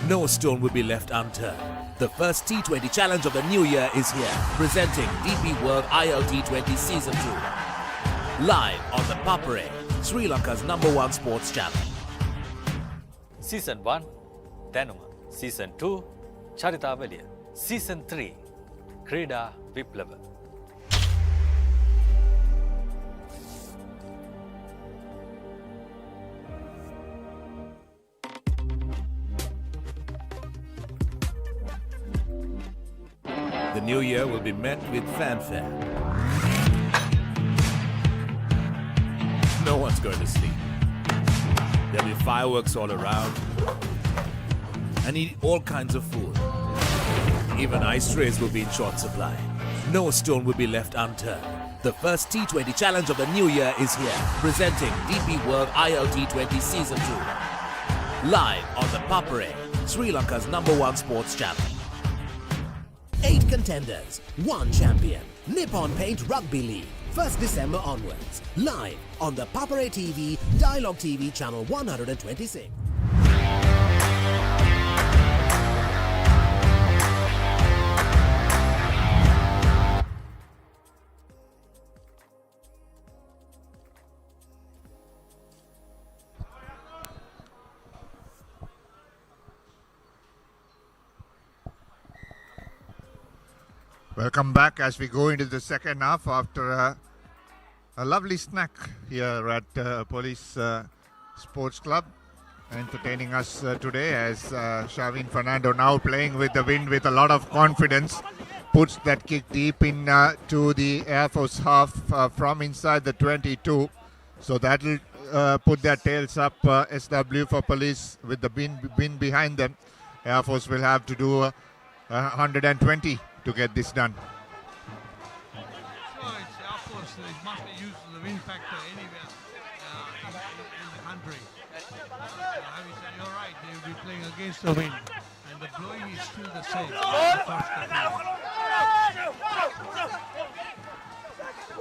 No stone will be left unturned. The first T20 challenge of the new year is here, presenting DP World ILT20 Season 2. Live on the Papare, Sri Lanka's #1 sports channel. Season 1 Danuma, Season 2 Charitavaliya, Season 3 Krida Viplava. The new year will be met with fanfare. No one's going to sleep. There'll be fireworks all around. And eat all kinds of food. Even ice trays will be in short supply. No stone will be left unturned. The first T20 challenge of the new year is here, presenting DP World ILT20 Season 2. Live on the Papare, Sri Lanka's #1 sports channel. 8 contenders, 1 champion. Nippon Paint Rugby League, 1st December onwards. Live on the Papare TV, Dialogue TV channel 126. Welcome back as we go into the second half after a lovely snack here at Police Sports Club. Entertaining us today as Shavin Fernando, now playing with the wind with a lot of confidence, puts that kick deep in to the Air Force half from inside the 22. So that'll put their tails up, SW for Police with the wind behind them. Air Force will have to do 120 to get this done. Sure, it's Air Force. They must be used to the wind factor anywhere in the country. You're right, they will be playing against the wind. And the blowing is still the same.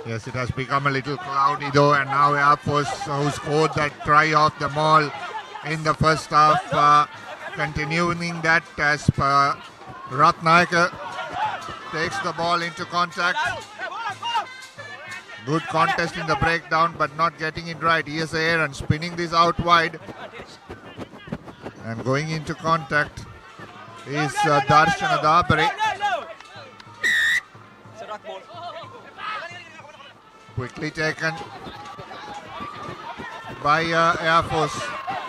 Yes, it has become a little cloudy though, and now Air Force, who scored that try off the maul in the first half, continuing that as Ratnayaka takes the ball into contact. Good contest in the breakdown, but not getting it right. Here's Aaron spinning this out wide. And going into contact is Darshana Dabare. Quickly taken by Air Force,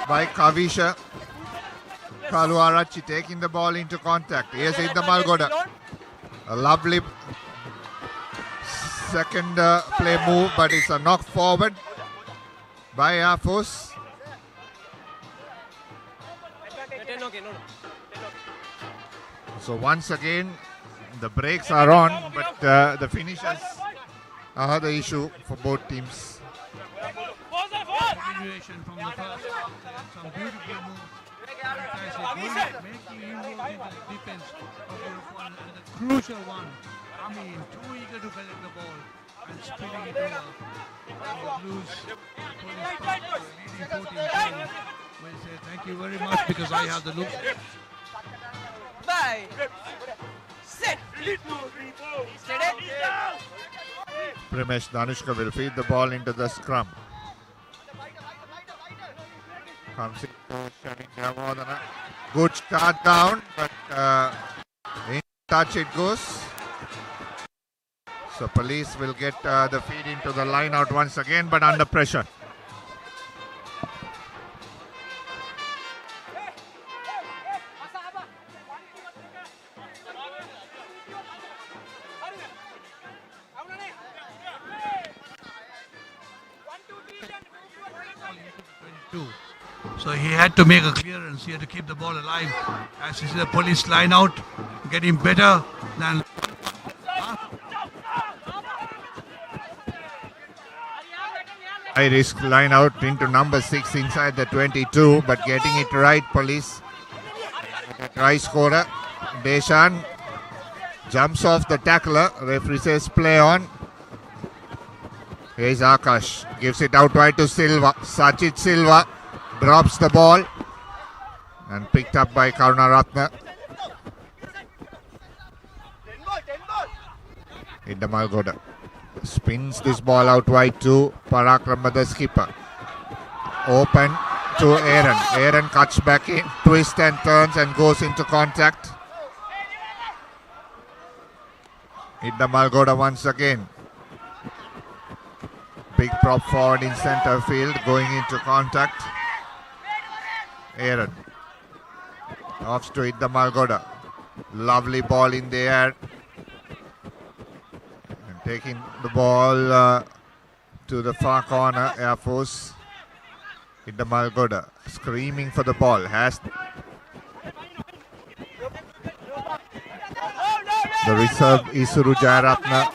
by Kavisha. Kaluarachi taking the ball into contact. Here's Idda Malgoda. A lovely second play move, but it's a knock forward by Air Force. So once again, the brakes are on, but the finishes are the issue for both teams. Continuation from the first. Some beautiful moves. Fantastic. Making inroads into the defense of your opponent. And the crucial one, coming in, too eager to collect the ball and spilling it over. And the Blues police park, leading 14 players will say thank you very much because I have the look. Bye. Sit. Primesh Danushka will feed the ball into the scrum. Comes in, Shavin. Good start down, but in touch it goes. So police will get the feed into the line out once again, but under pressure. So he had to make a clearance. He had to keep the ball alive. As you see the police line out, getting better than. High risk line out into number 6 inside the 22, but getting it right, police. Try scorer. Deshan jumps off the tackler. Referee says play on. Here's Akash. Gives it out wide to Silva. Sachit Silva drops the ball and picked up by Karunaratne. Indamalgoda spins this ball out wide to Parakrama, the skipper. Open to Aaron. Aaron cuts back in, twists and turns and goes into contact. Indamalgoda once again. Big prop forward in center field, going into contact. Aaron offs to Indamalgoda. Lovely ball in the air. And taking the ball to the far corner, Air Force. Indamalgoda screaming for the ball. Has the reserve Isuru Jayaratna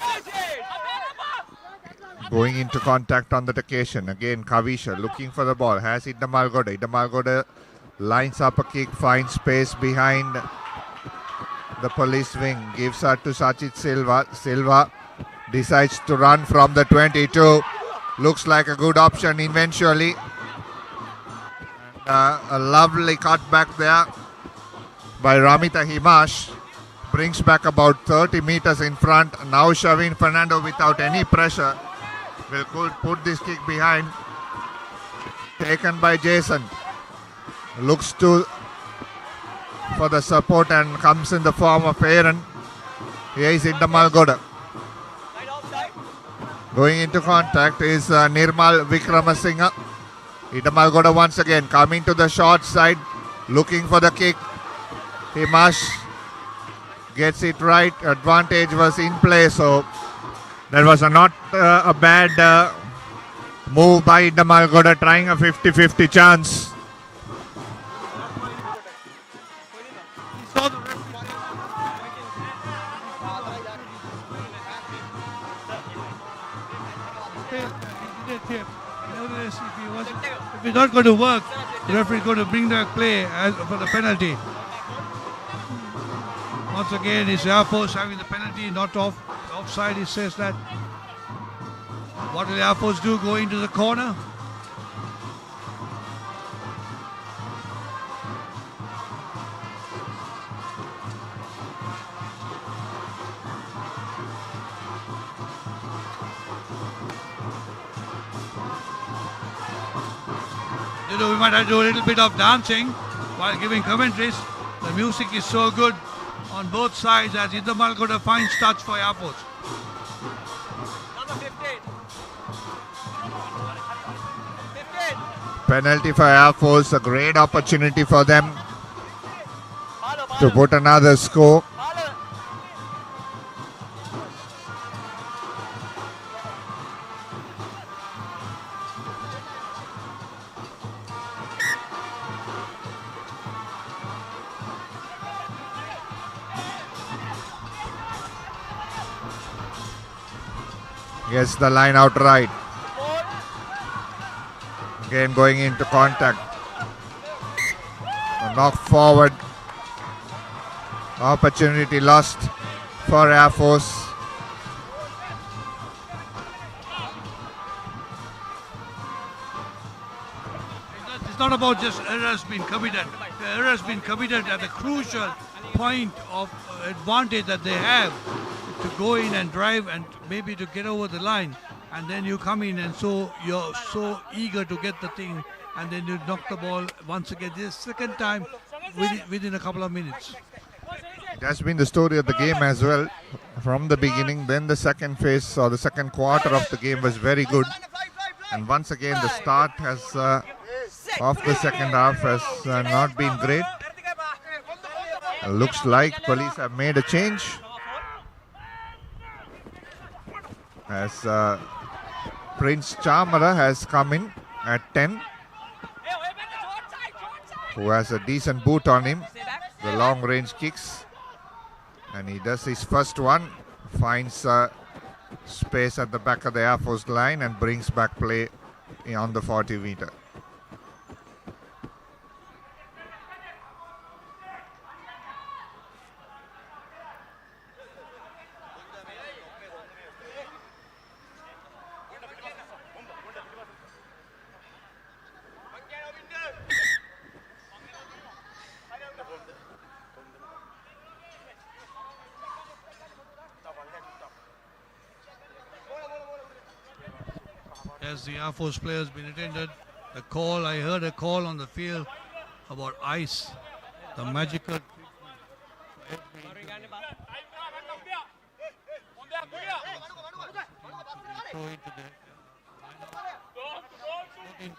going into contact on that occasion. Again, Kavisha looking for the ball. Has Indamalgoda. Indamalgoda lines up a kick, finds space behind the police wing. Gives her to Sachit Silva. Silva decides to run from the 22. Looks like a good option eventually. A lovely cutback there by Ramita Himash. Brings back about 30 meters in front. Now Shavin Fernando without any pressure will put this kick behind. Taken by Jason. Looks to for the support and comes in the form of Aaron. Here is Indamalgoda. Going into contact is Nirmal Vikramasinghe. Indamalgoda once again coming to the short side. Looking for the kick. Himash gets it right. Advantage was in play, so that was not a bad move by Indamalgoda, trying a 50-50 chance. If it's not going to work, the referee is going to bring that play for the penalty. Once again, it's Air Force having the penalty, not offside. He says that. What will Air Force do? Go into the corner? You know, we might have to do a little bit of dancing while giving commentaries. The music is so good on both sides as Indamalgoda finds touch for Air Force. Penalty for Air Force, a great opportunity for them to put another score. Gets the line out right. Again going into contact. A knock forward. Opportunity lost for Air Force. It's not about just errors being committed. The error has been committed at a crucial point of advantage that they have to go in and drive and maybe to get over the line. And then you come in and so you're so eager to get the thing and then you knock the ball once again. This second time within a couple of minutes. It has been the story of the game as well from the beginning. Then the second phase or the second quarter of the game was very good. And once again the start has of the second half has not been great. Looks like police have made a change. As Prince Chamara has come in at 10, who has a decent boot on him, the long range kicks, and he does his first one, finds space at the back of the Air Force line and brings back play on the 40 meter. As the Air Force players been attended, the call, I heard a call on the field about ice, the magical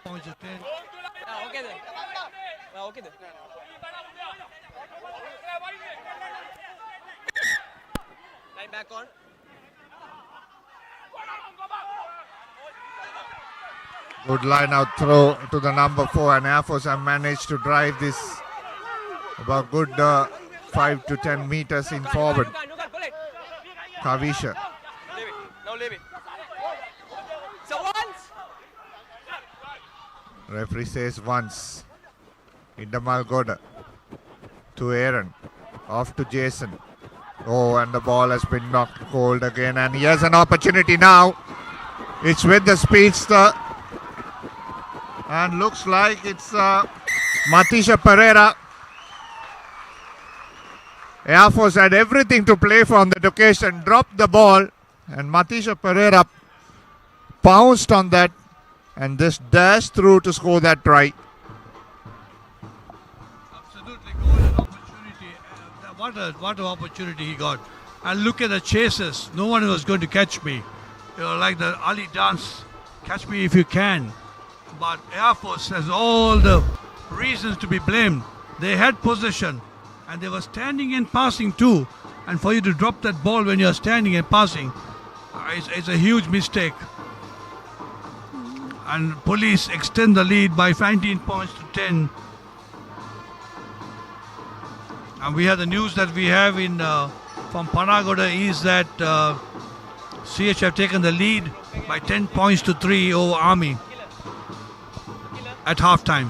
points to 10. Line back on. Good line out throw to the number 4, and Air Force have managed to drive this about good 5 to 10 meters in forward. Kavisha. Now leave it. So once. Referee says once. Indamal Goda to Aaron. Off to Jason. Oh, and the ball has been knocked cold again, and he has an opportunity now. It's with the speedster. And looks like it's Matisha Pereira. Air Force had everything to play for on that occasion, dropped the ball, and Matisha Pereira pounced on that and just dashed through to score that try. Absolutely golden opportunity. What an opportunity he got. And look at the chases. No one was going to catch me. You know, like the Ali dance, catch me if you can. But Air Force has all the reasons to be blamed. They had possession and they were standing and passing too. And for you to drop that ball when you're standing and passing, it's a huge mistake. And police extend the lead by 19 points to 10. And we have the news that we have in from Panagoda is that CH have taken the lead by 10 points to 3 over Army at halftime.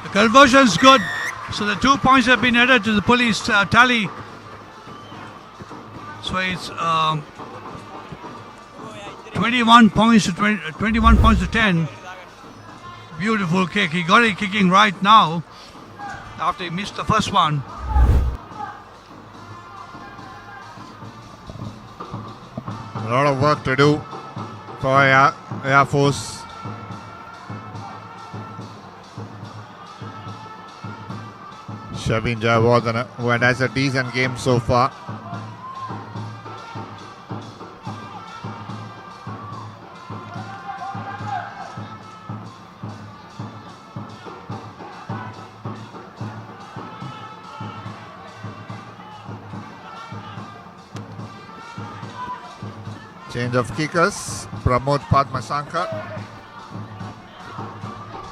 The conversion's good. So the 2 points have been added to the police tally. So it's 21 points to 21 points to 10. Beautiful kick. He got it kicking right now after he missed the first one. A lot of work to do for Air Force. Shabin Jayawardena, who has a decent game so far. Change of kickers. Pramod Padmashankar.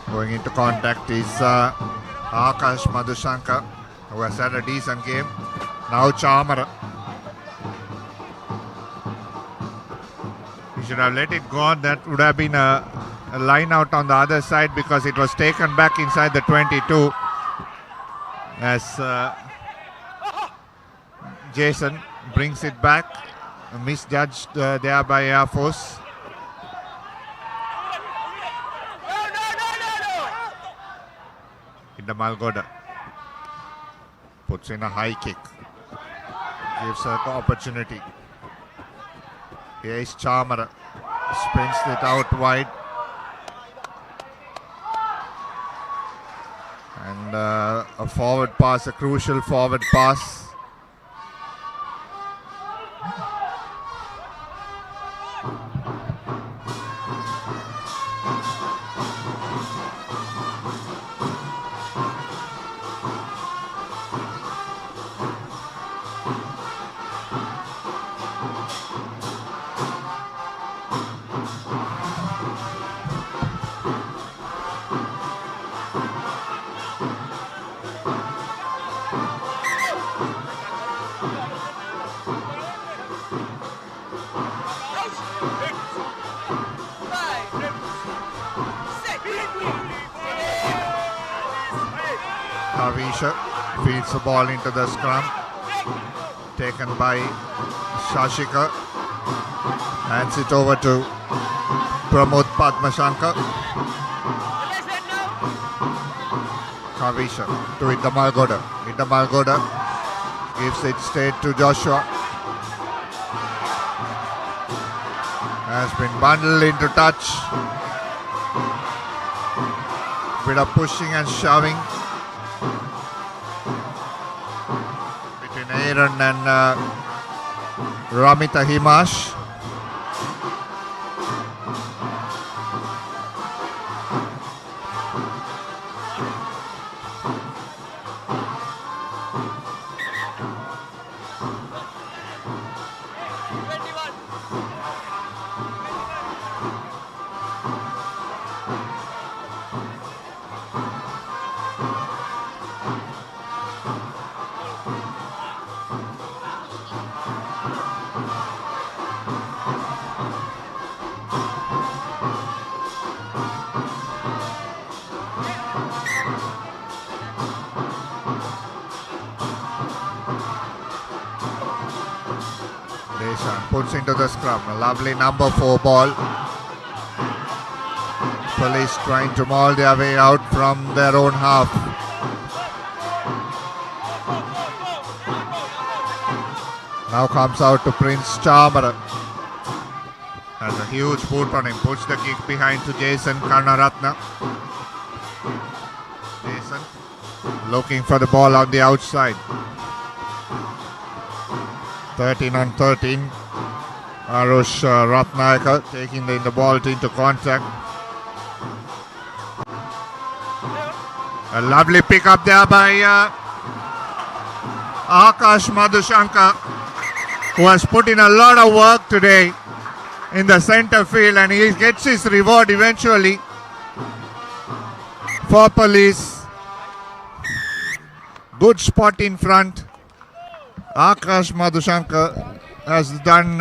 Going into contact is Akash Madhushankar, who has had a decent game. Now Chamara. He should have let it go on. That would have been a line out on the other side because it was taken back inside the 22 as Jason brings it back. Misjudged there by Air Force. Malgoda puts in a high kick, gives her the opportunity. Here is Chamara, spins it out wide, and a forward pass, a crucial forward pass. Feeds the ball into the scrum, taken by Shashika, hands it over to Pramod Padmashankar. Kavisha to Malgoda. Malgoda gives it straight to Joshua. Has been bundled into touch. Bit of pushing and shoving Aaron and Ramita Himash. Puts into the scrum. A lovely number 4 ball. Police trying to maul their way out from their own half. Now comes out to Prince Chamara. Has a huge boot on him. Puts the kick behind to Jason Karnaratna. Jason looking for the ball on the outside. 13 on 13. Arush Ratnayaka taking the ball into contact. A lovely pick up there by Akash Madhushankar, who has put in a lot of work today in the center field, and he gets his reward eventually for Police. Good spot in front. Akash Madhushankar has done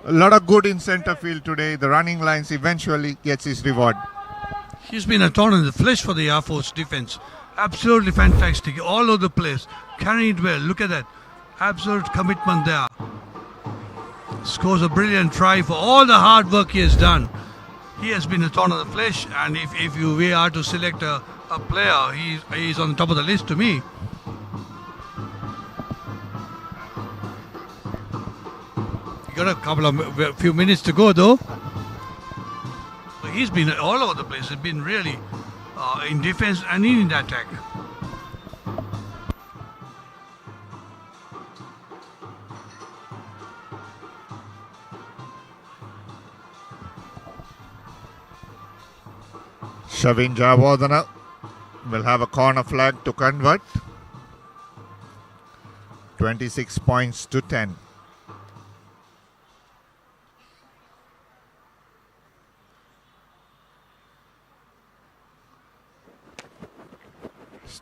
a lot of good in center field today. The running lines eventually gets his reward. He's been a thorn in the flesh for the Air Force defense. Absolutely fantastic. All over the place. Carrying it well. Look at that. Absolute commitment there. Scores a brilliant try for all the hard work he has done. He has been a thorn in the flesh, and if we are to select a player, he's on the top of the list to me. Got a few minutes to go though. He's been all over the place. He's been really in defense and in attack. Shavin Javadana will have a corner flag to convert. 26 points to 10.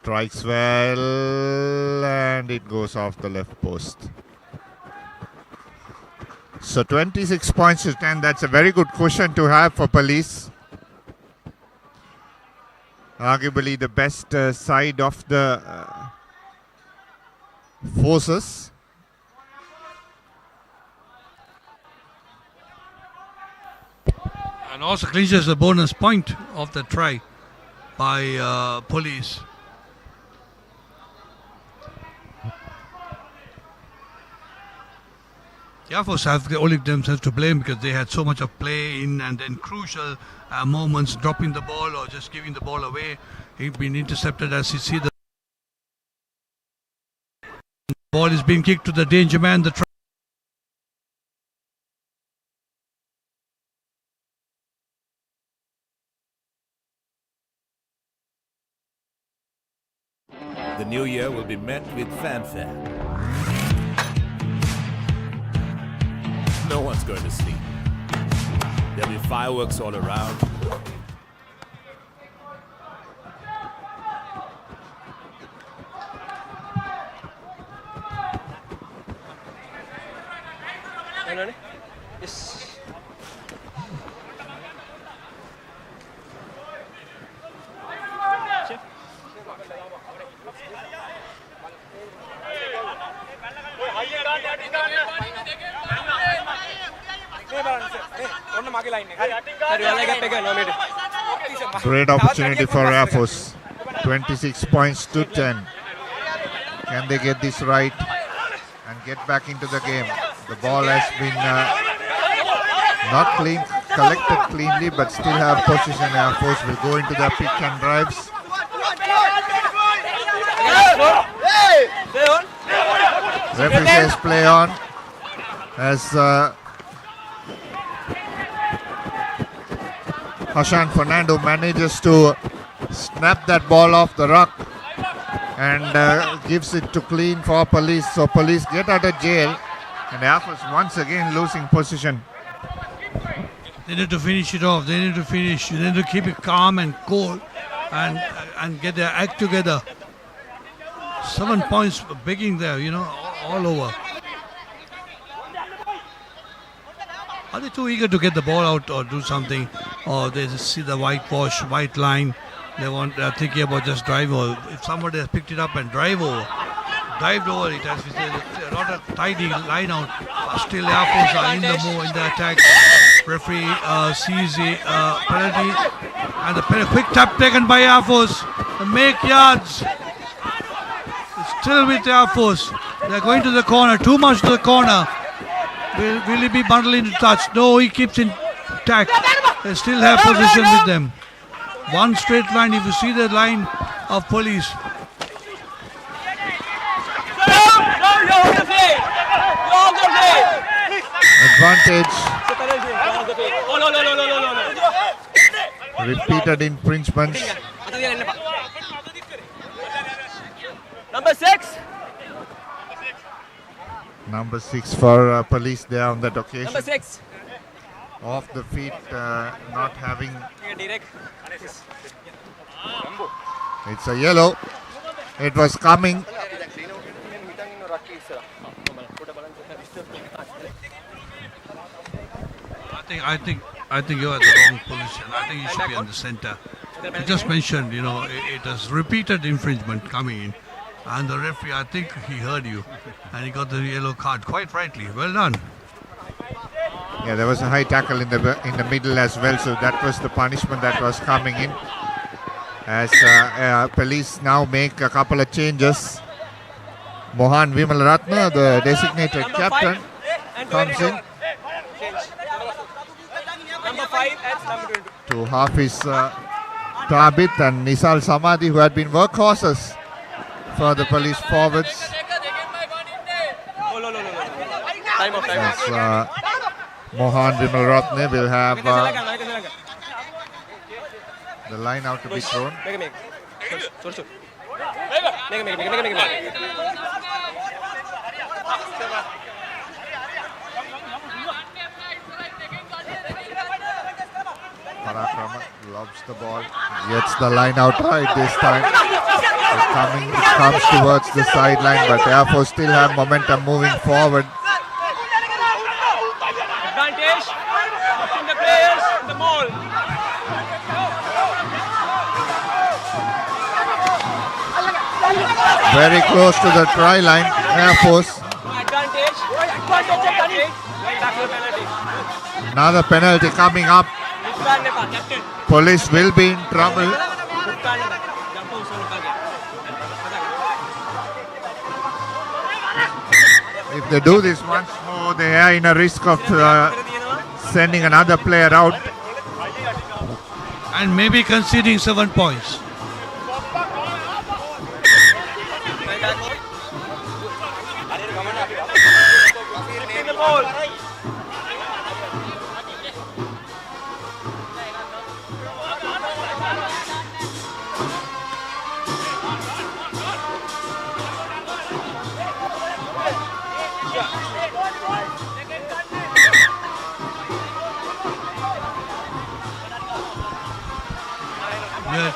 Strikes well, and it goes off the left post. So 26 points to 10. That's a very good cushion to have for Police. Arguably the best side of the forces. And also clinches the bonus point of the try by Police. The Air Force have only themselves to blame because they had so much of play in and then crucial moments, dropping the ball or just giving the ball away. He's been intercepted as you see the ball is being kicked to the danger man. The The new year will be met with fanfare. No one's going to sleep. There'll be fireworks all around. Yes. Great opportunity for Air Force. 26 points to 10. Can they get this right and get back into the game? The ball has been not collected cleanly, but still have possession. Air Force will go into the pick and drives. Referee says play on as Hashan Fernando manages to snap that ball off the ruck and gives it to clean for Police. So Police get out of jail, and Air Force once again losing position. They need to finish it off. They need to finish. They need to keep it calm and cool and get their act together. 7 points begging there, all over. Are they too eager to get the ball out or do something? Or they just see the white line. They're thinking about just drive over. If somebody has picked it up and dived over it, as we say, not a tidy line out. Still Air Force are in the move, in the attack. Referee sees the penalty, and the quick tap taken by Air Force. Make yards. It's still with Air Force. They're going to the corner, too much to the corner. Will he be bundled into touch? No, he keeps intact. They still have position with them. One straight line, if you see the line of Police. Advantage. Repeated infringements. Number 6. Number 6 for Police there on that occasion. Number 6. Off the feet, not having. It's a yellow. It was coming. I think you're at the wrong position. I think you should be on the center. You just mentioned, it has repeated infringement coming in. And the referee, I think he heard you. And he got the yellow card, quite rightly. Well done. Yeah, there was a high tackle in the middle as well. So that was the punishment that was coming in. As Police now make a couple of changes. Mohan Vimalratna, the designated captain, comes in. Number 5 and number 22. To Hafiz Tabit and Nisal Samadhi, who had been workhorses for the Police forwards. Time off. As Mohan Vimalratne will have the line out to be thrown. Parakrama lobs the ball, gets the line out right this time. comes towards the sideline, but Air Force still have momentum moving forward. Advantage. Putting the players in the mall. Very close to the try line, Air Force. Advantage. Advantage. Going back to the penalty. Another penalty coming up. Captain. Police will be in trouble. If they do this once more, they are in a risk of sending another player out. And maybe conceding 7 points. In the ball.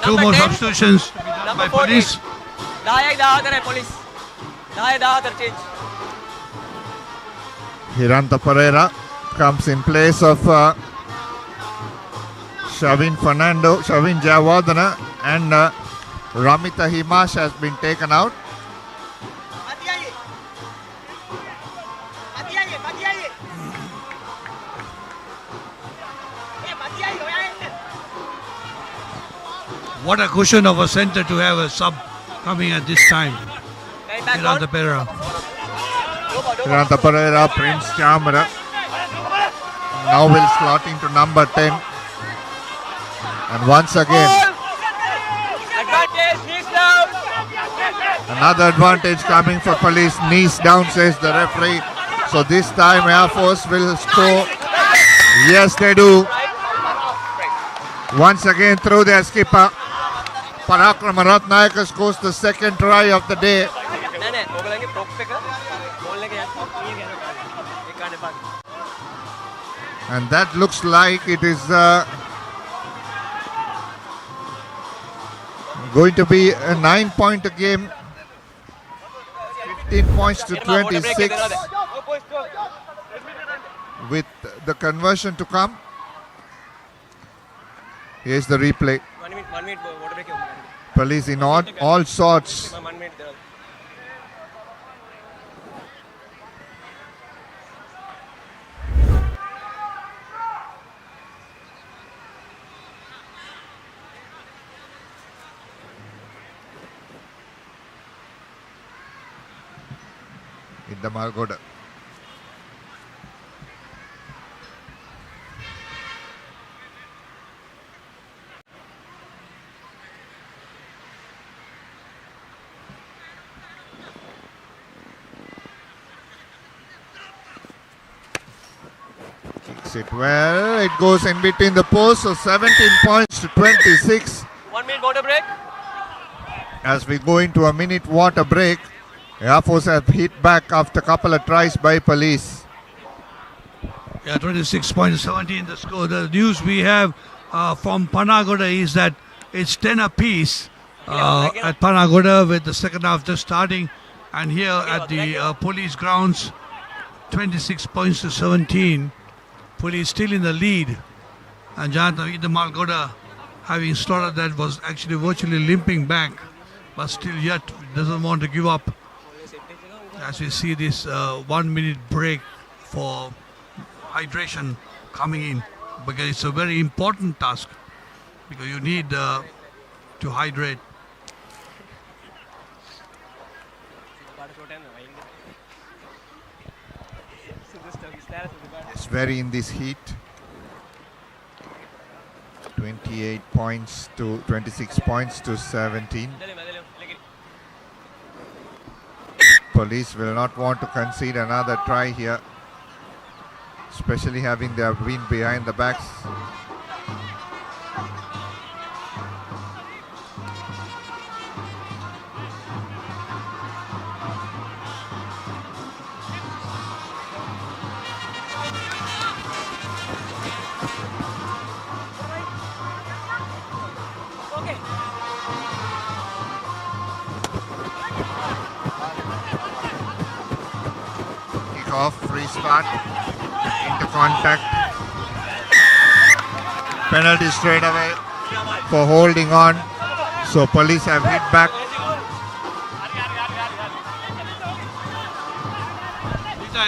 Two more substitutions to be done by police. Police. Change. Hiranta Pereira comes in place of Shavin Jayawardena, and Ramita Himash has been taken out. What a cushion of a center to have a sub coming at this time. Hiranta Pereira. Hiranta Pereira, Prince Chamara. Now will slot into number 10. And once again, Advantage, knees down. another advantage coming for police. Knees down, says the referee. So this time Air Force will score. Yes, they do. Once again through their skipper. Parakrama Ratnayaka scores the second try of the day. And that looks like it is going to be a 9-point game. 15 points to 26 with the conversion to come. Here's the replay. 1 minute, water break. Police in all sorts. 1 minute. In the Malgoda. Kicks it well. It goes in between the posts. So 17 points to 26. 1 minute water break. As we go into a minute water break, Air Force have hit back after a couple of tries by police. Yeah, 26 points, 17 the score. The news we have from Panagoda is that it's 10 apiece at Panagoda with the second half just starting. And here at the police grounds, 26 points to 17. Police still in the lead. And Jonathan the Malgoda, having slaughtered that, was actually virtually limping back, but still yet doesn't want to give up. As we see this 1 minute break for hydration coming in, because it's a very important task, because you need to hydrate. It's very in this heat. 28 points to 26 points to 17. Police will not want to concede another try here, especially having their win behind the backs. off, free start, into contact. Penalty straight away for holding on. So police have hit back.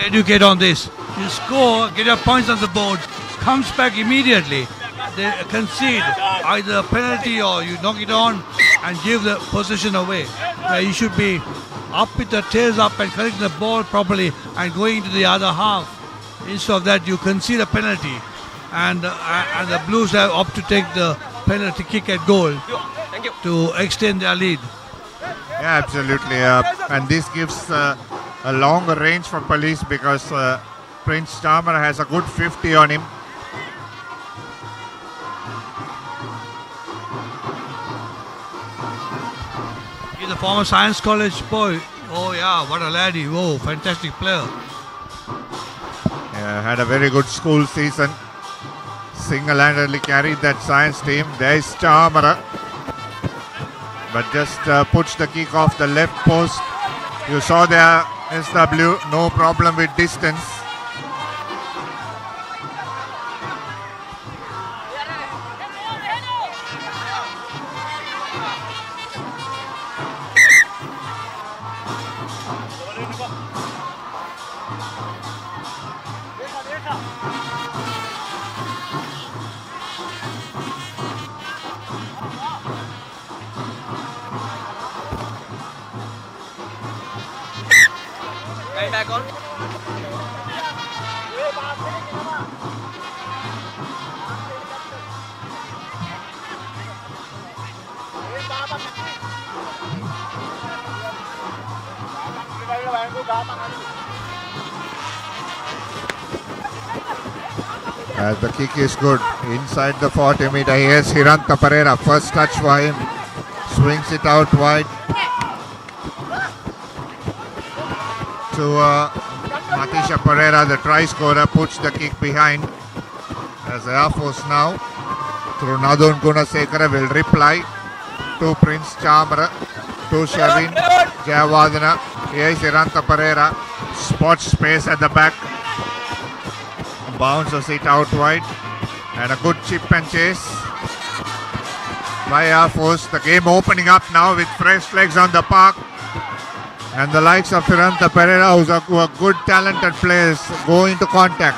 Educate on this. You score, get your points on the board, comes back immediately. They concede either a penalty or you knock it on and give the possession away. Where you should be up with the tails up and collecting the ball properly and going into the other half. Instead of that, you concede a penalty, and the Blues have up to take the penalty kick at goal to extend their lead. Yeah, absolutely. And this gives a longer range for police because Prince Charmer has a good 50 on him. He's a former Science College boy. Oh yeah, what a laddie. Whoa, fantastic player. Yeah, had a very good school season. Single-handedly carried that Science team. There's Charmer. But just puts the kick off the left post. You saw there, SW, no problem with distance. Back on. The kick is good. Inside the 40 meter. Here's Hiranta Pereira. First touch for him. Swings it out wide. To Matisha Pereira, the try scorer, puts the kick behind. As Air Force now, through Nadun Gunasekara, will reply to Prince Charmer, to Shavin, Jayavadana. Here is Hiranta Pereira, spots space at the back, bounces it out wide, and a good chip and chase by Air Force. The game opening up now with fresh legs on the park. And the likes of Hiranta Pereira, who are good talented players, go into contact.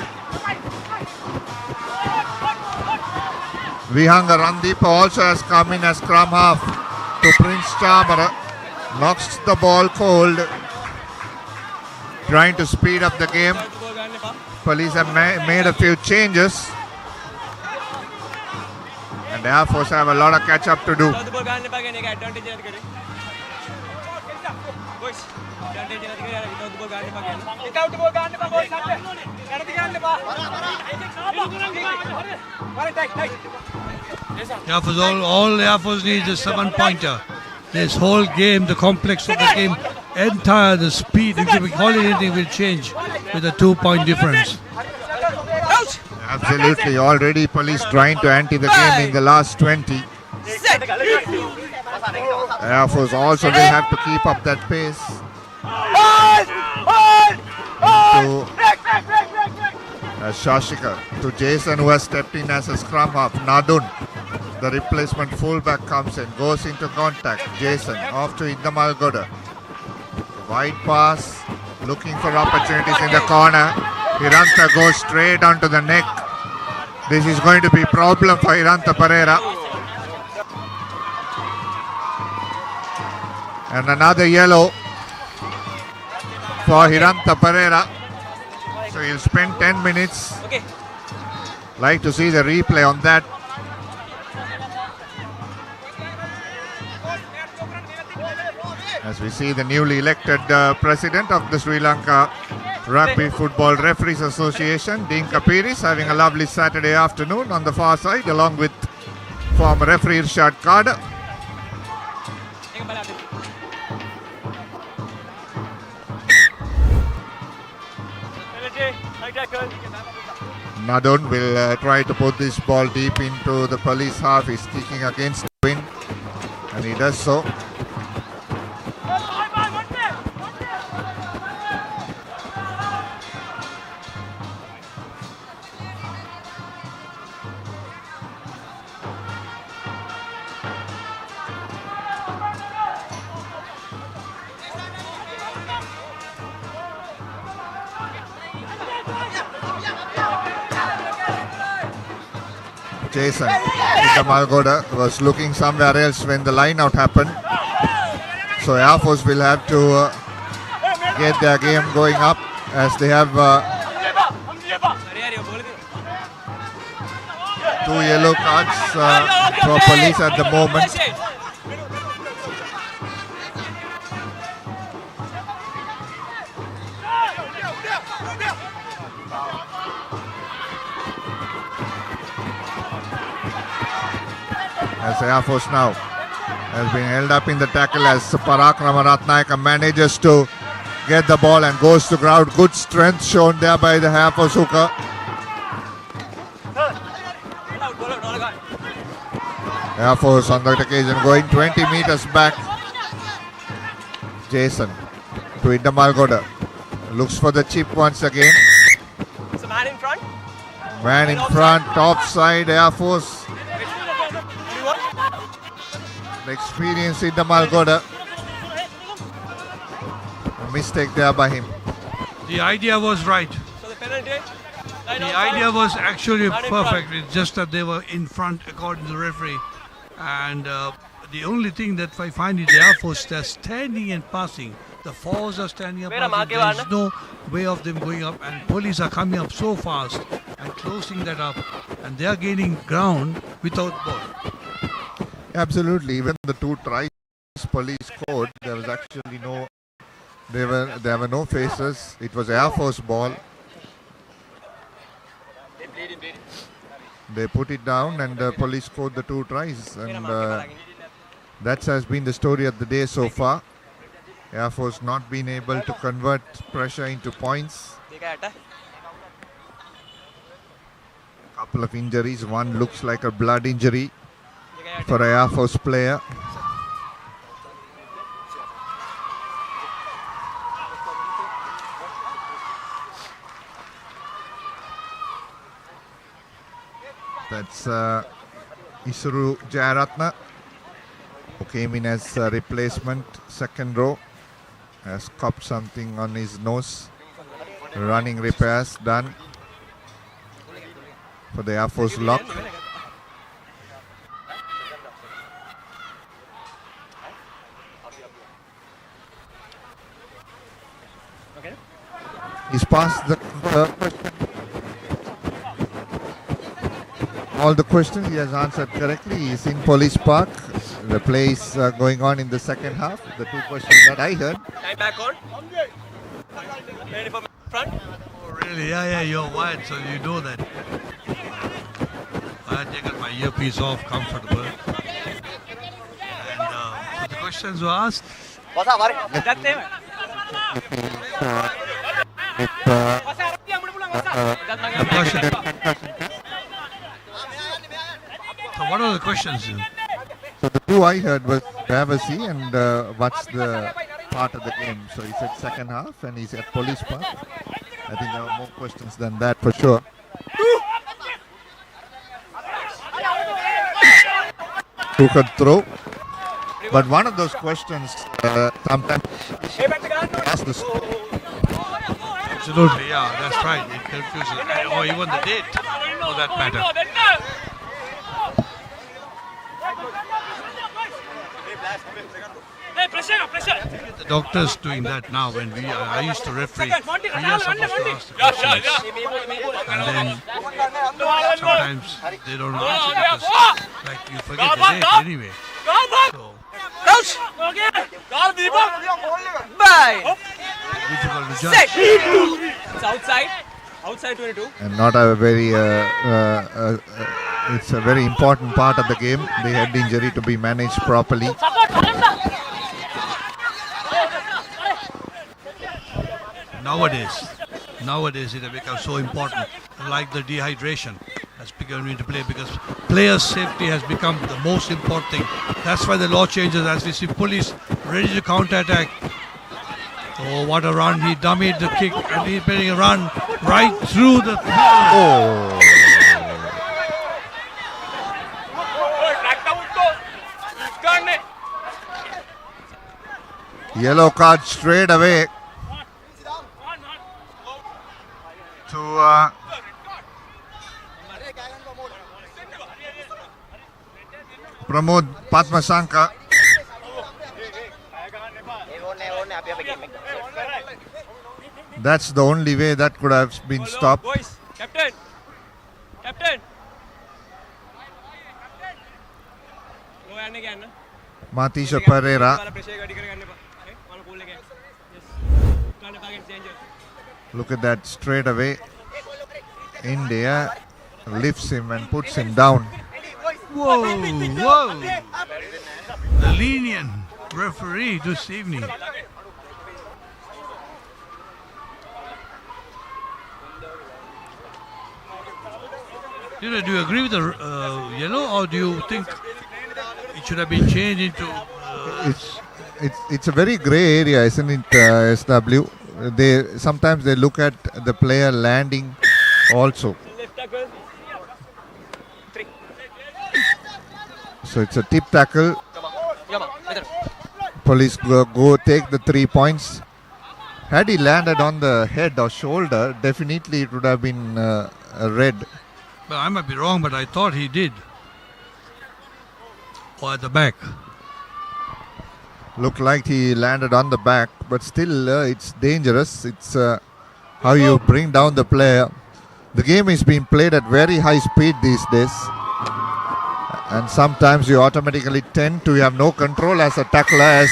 Vihanga Randeep also has come in as scrum half to Prince Charmer. Knocks the ball cold. Trying to speed up the game. Police have made a few changes. And Air Force have a lot of catch up to do. Air Force, all Air Force needs is a 7-pointer. This whole game, the complex of the game, entire the speed, if you call it anything, will change with a 2-point difference. Absolutely. Already police trying to ante the game in the last 20. Air Force also will have to keep up that pace. To Shashika, to Jason, who has stepped in as a scrum half. Nadun, the replacement fullback, comes in, goes into contact. Jason off to Indamal Goda. Wide pass, looking for opportunities in the corner. Hiranta goes straight onto the neck. This is going to be a problem for Hiranta Pereira. And another yellow for Hiranta Pereira. So he'll spend 10 minutes. Like to see the replay on that. As we see the newly elected president of the Sri Lanka Rugby Football Referees Association, Dean Kapiris, having a lovely Saturday afternoon on the far side, along with former referee Irshad Kada. Nadun will try to put this ball deep into the police half. He's kicking against the wind, and he does so. Jason Malgoda was looking somewhere else when the line out happened. So Air Force will have to get their game going up as they have 2 yellow cards for police at the moment. As Air Force now has been held up in the tackle as Parakrama Ratnayaka manages to get the ball and goes to ground. Good strength shown there by the Air Force hooker. Air Force on that occasion going 20 meters back. Jason to Indamalgoda. Looks for the chip once again. It's a man in front. Man in front, offside Air Force. The experienced Indamalgoda. A mistake there by him. The idea was right. So the penalty. The idea was actually perfect. It's just that they were in front according to the referee. And the only thing that I find is the Air Force, they're standing and passing. The forwards are standing up. There's no way of them going up. And police are coming up so fast and closing that up. And they are gaining ground without ball. Absolutely. Even the 2 tries police scored, there was actually no, there were no faces. It was Air Force ball. They put it down and police scored the 2 tries. And that has been the story of the day so far. Air Force not being able to convert pressure into points. Couple of injuries. One looks like a blood injury for an Air Force player. That's Isuru Jayaratna, who came in as a replacement, second row, has copped something on his nose. Running repairs done for the Air Force lock. He's passed the all the questions. He has answered correctly. He's in Police Park. The play is going on in the second half. The 2 questions that I heard. Time back on. Ready for front. Oh, really? Yeah, you're wide, so you know that. I had taken my earpiece off, comfortable. And the questions were asked. What's up, that thing? So what are the questions? So the 2 I heard was have a see and what's the part of the game. So he said second half and he's at Police Park. I think there are more questions than that for sure. Who could throw? But one of those questions sometimes ask the Absolutely, yeah, that's right. It confuses, or even the date, for that matter. The doctor's doing that now. When I used to referee, we are supposed to ask the questions, and then sometimes they don't answer because, like, you forget the date anyway. So, difficult to judge. It's outside. Outside 22. And not a very, it's a very important part of the game. The head injury to be managed properly. Nowadays it has become so important, like the dehydration has begun into play because players' safety has become the most important thing. That's why the law changes as we see police ready to counter-attack. Oh, what a run. He dummied the kick and he's making a run right through the... Oh! Yellow card straight away to Pramod Padmasanka. That's the only way that could have been stopped. Boys, captain. Captain. Matisha Pereira. Look at that straight away. India lifts him and puts him down. Whoa, whoa. The lenient referee this evening. Do you agree with the yellow, or do you think it should have been changed into? It's a very grey area, isn't it, SW? Sometimes they look at the player landing also. So it's a tip tackle. Police go take the 3 points. Had he landed on the head or shoulder, definitely it would have been a red. Well, I might be wrong, but I thought he did. Or at the back. Looked like he landed on the back, but still it's dangerous. It's how you bring down the player. The game is being played at very high speed these days. And sometimes you automatically tend to have no control as a tackler. As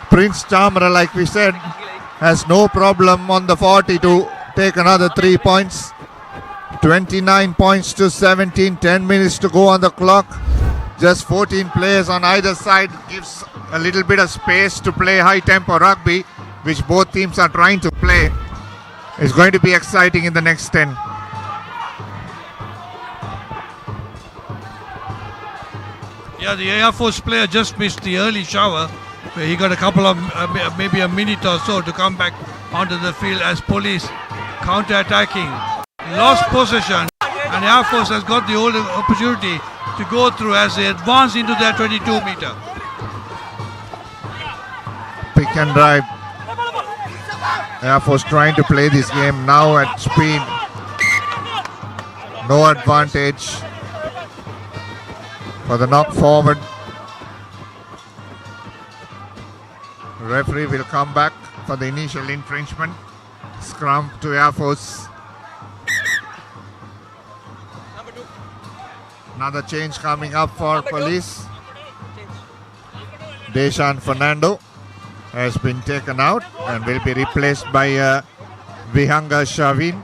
Prince Chamra, like we said, has no problem on the 40 to take another 3 points. 29 points to 17, 10 minutes to go on the clock. Just 14 players on either side gives a little bit of space to play high tempo rugby, which both teams are trying to play. It's going to be exciting in the next 10. Yeah, the Air Force player just missed the early shower, where he got a couple of, maybe a minute or so to come back onto the field as police counter-attacking. Lost possession, and Air Force has got the opportunity to go through as they advance into their 22-meter. Pick and drive. Air Force trying to play this game now at speed. No advantage for the knock forward. Referee will come back for the initial infringement. Scrum to Air Force. Another change coming up for police. Deshan Fernando has been taken out and will be replaced by Vihanga Shavin.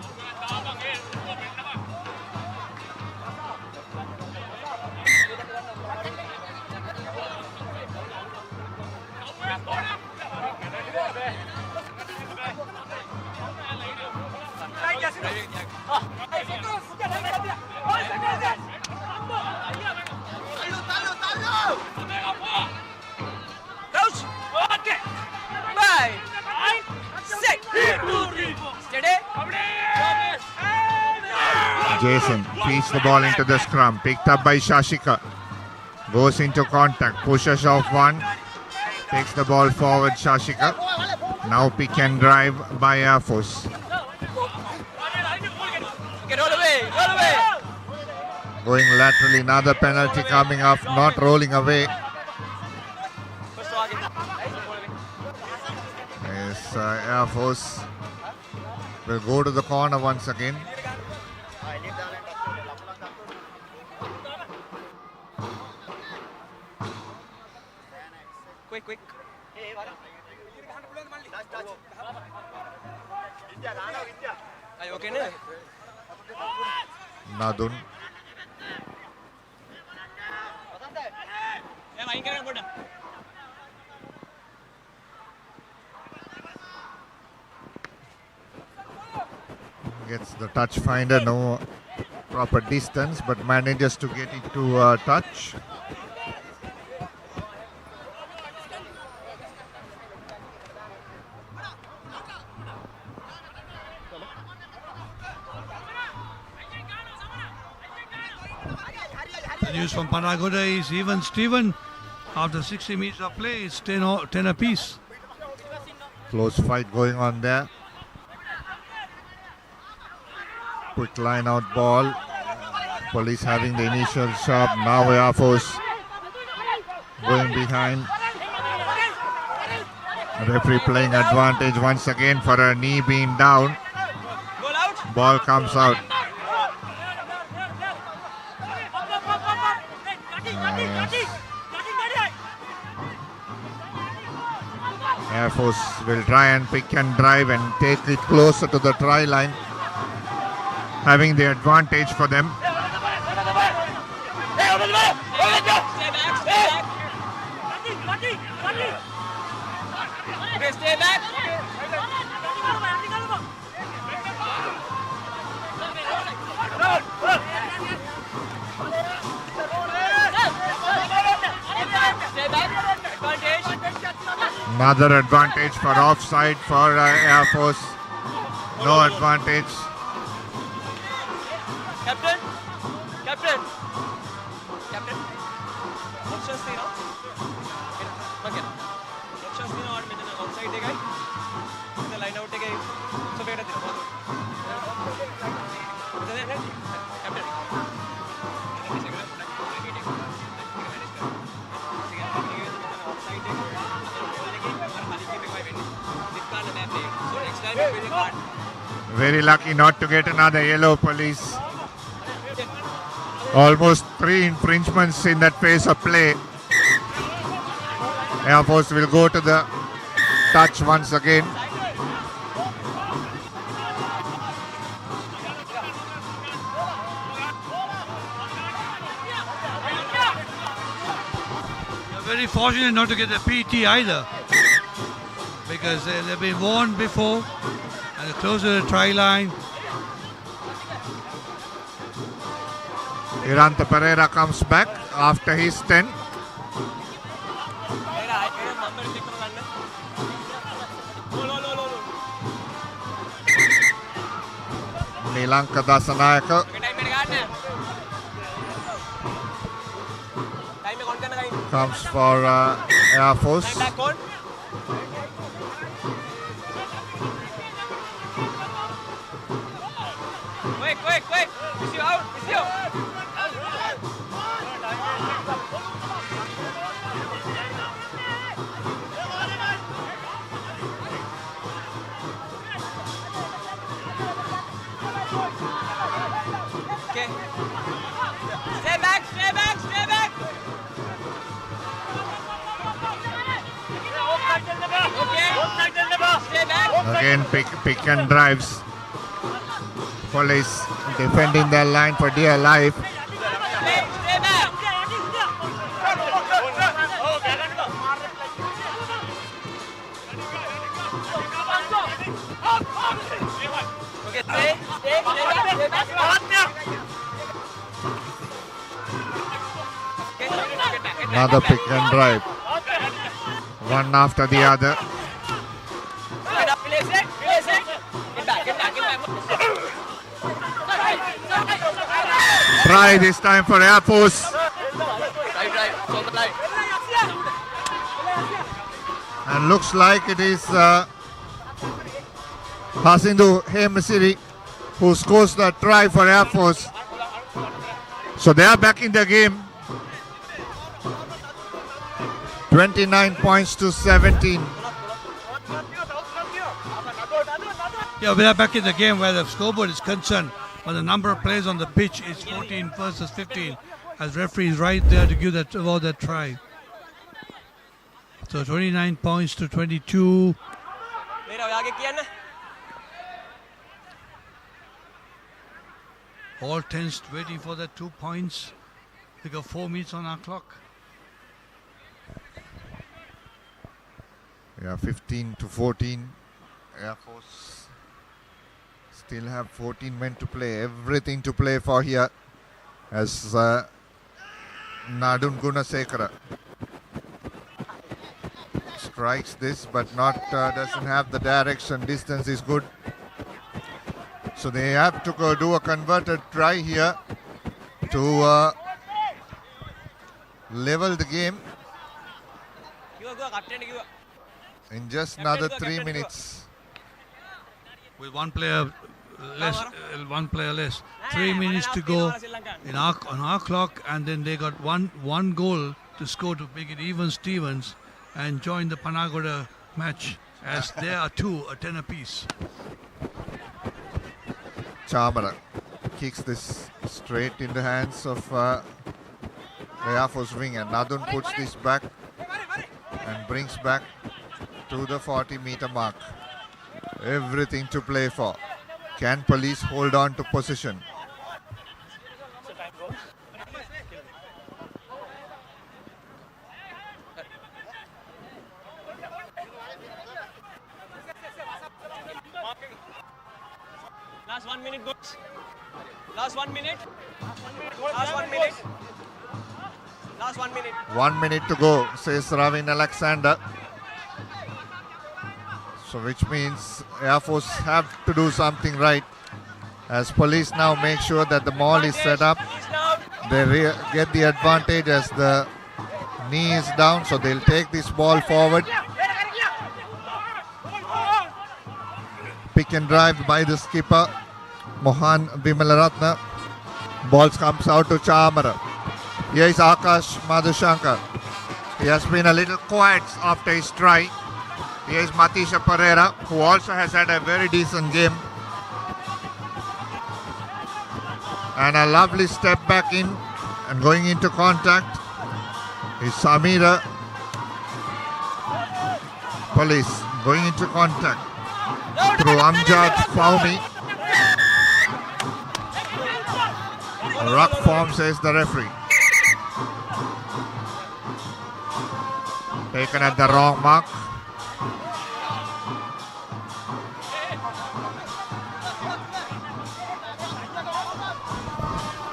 Jason feeds the ball into the scrum, picked up by Shashika, goes into contact, pushes off one, takes the ball forward Shashika, now pick and drive by Air Force. Going laterally, another penalty coming up, not rolling away. Yes, Air Force will go to the corner once again. Quick. Are you okay now? Nadun. Gets the touch finder, no proper distance, but manages to get it to touch. The news from Panagoda is even Steven, after 60 minutes of play, it's 10 apiece. Close fight going on there. Quick line out ball. Police having the initial shove. Now Air Force going behind. Referee playing advantage once again for a knee being down. Ball comes out. Air Force will try and pick and drive and take it closer to the try line, having the advantage for them. Stay back. Another advantage for offside for Air Force. No advantage. Captain. Captain. Captain. Options तीनों. Okay. Options तीनों और मैंने outside देगा. मैंने line out देगा. So बेटा तीनों. Captain. Very lucky not to get another yellow, police. Almost 3 infringements in that phase of play. Air Force will go to the touch once again. They're very fortunate not to get the PT either, because they've been warned before, and they're close to the try line. Iranta Pereira comes back after his 10. Nilanka Dasanayaka comes for Air Force. Quick. Miss you out. Okay. Stay back. Okay. Stay back. Again pick and drives. Police defending their line for dear life. Stay back. Okay, stay back. Another pick and drive. One after the other. Try this time for Air Force. And looks like it is Hasindu Hemasiri who scores the try for Air Force. So they are back in the game. 29 points to 17. Yeah, we are back in the game where the scoreboard is concerned, but the number of players on the pitch is 14 versus 15, as referee is right there to give that award that try. So 29 points to 22. All tensed, waiting for the 2 points. We got 4 minutes on our clock. Yeah, 15 to 14. Air Force still have 14 men to play. Everything to play for here. As Nadun Gunasekara strikes this, but doesn't have the direction. Distance is good. So they have to go do a converted try here to level the game in just another 3 minutes. With one player less. 3 minutes to go on our clock, and then they got one goal to score to make it even Stevens and join the Panagoda match, as there are two, a 10 apiece. Chamara kicks this straight in the hands of the Air Force wing, and Nadun puts this back and brings back to the 40-meter mark. Everything to play for. Can Police hold on to position? Last 1 minute, goals. Last 1 minute. Last 1 minute. Last 1 minute. 1 minute to go, says Ravin Alexander. So which means Air Force have to do something right, as Police now make sure that the maul is set up. They get the advantage as the knee is down, so they'll take this ball forward. Pick and drive by the skipper, Mohan Vimalaratna. Ball comes out to Chamara. Here is Akash Madhushankar. He has been a little quiet after his try. Here is Matisha Pereira, who also has had a very decent game. And a lovely step back in and going into contact is Samira. Police going into contact through Amjad Faumi. Ruck form, says the referee. Taken at the wrong mark.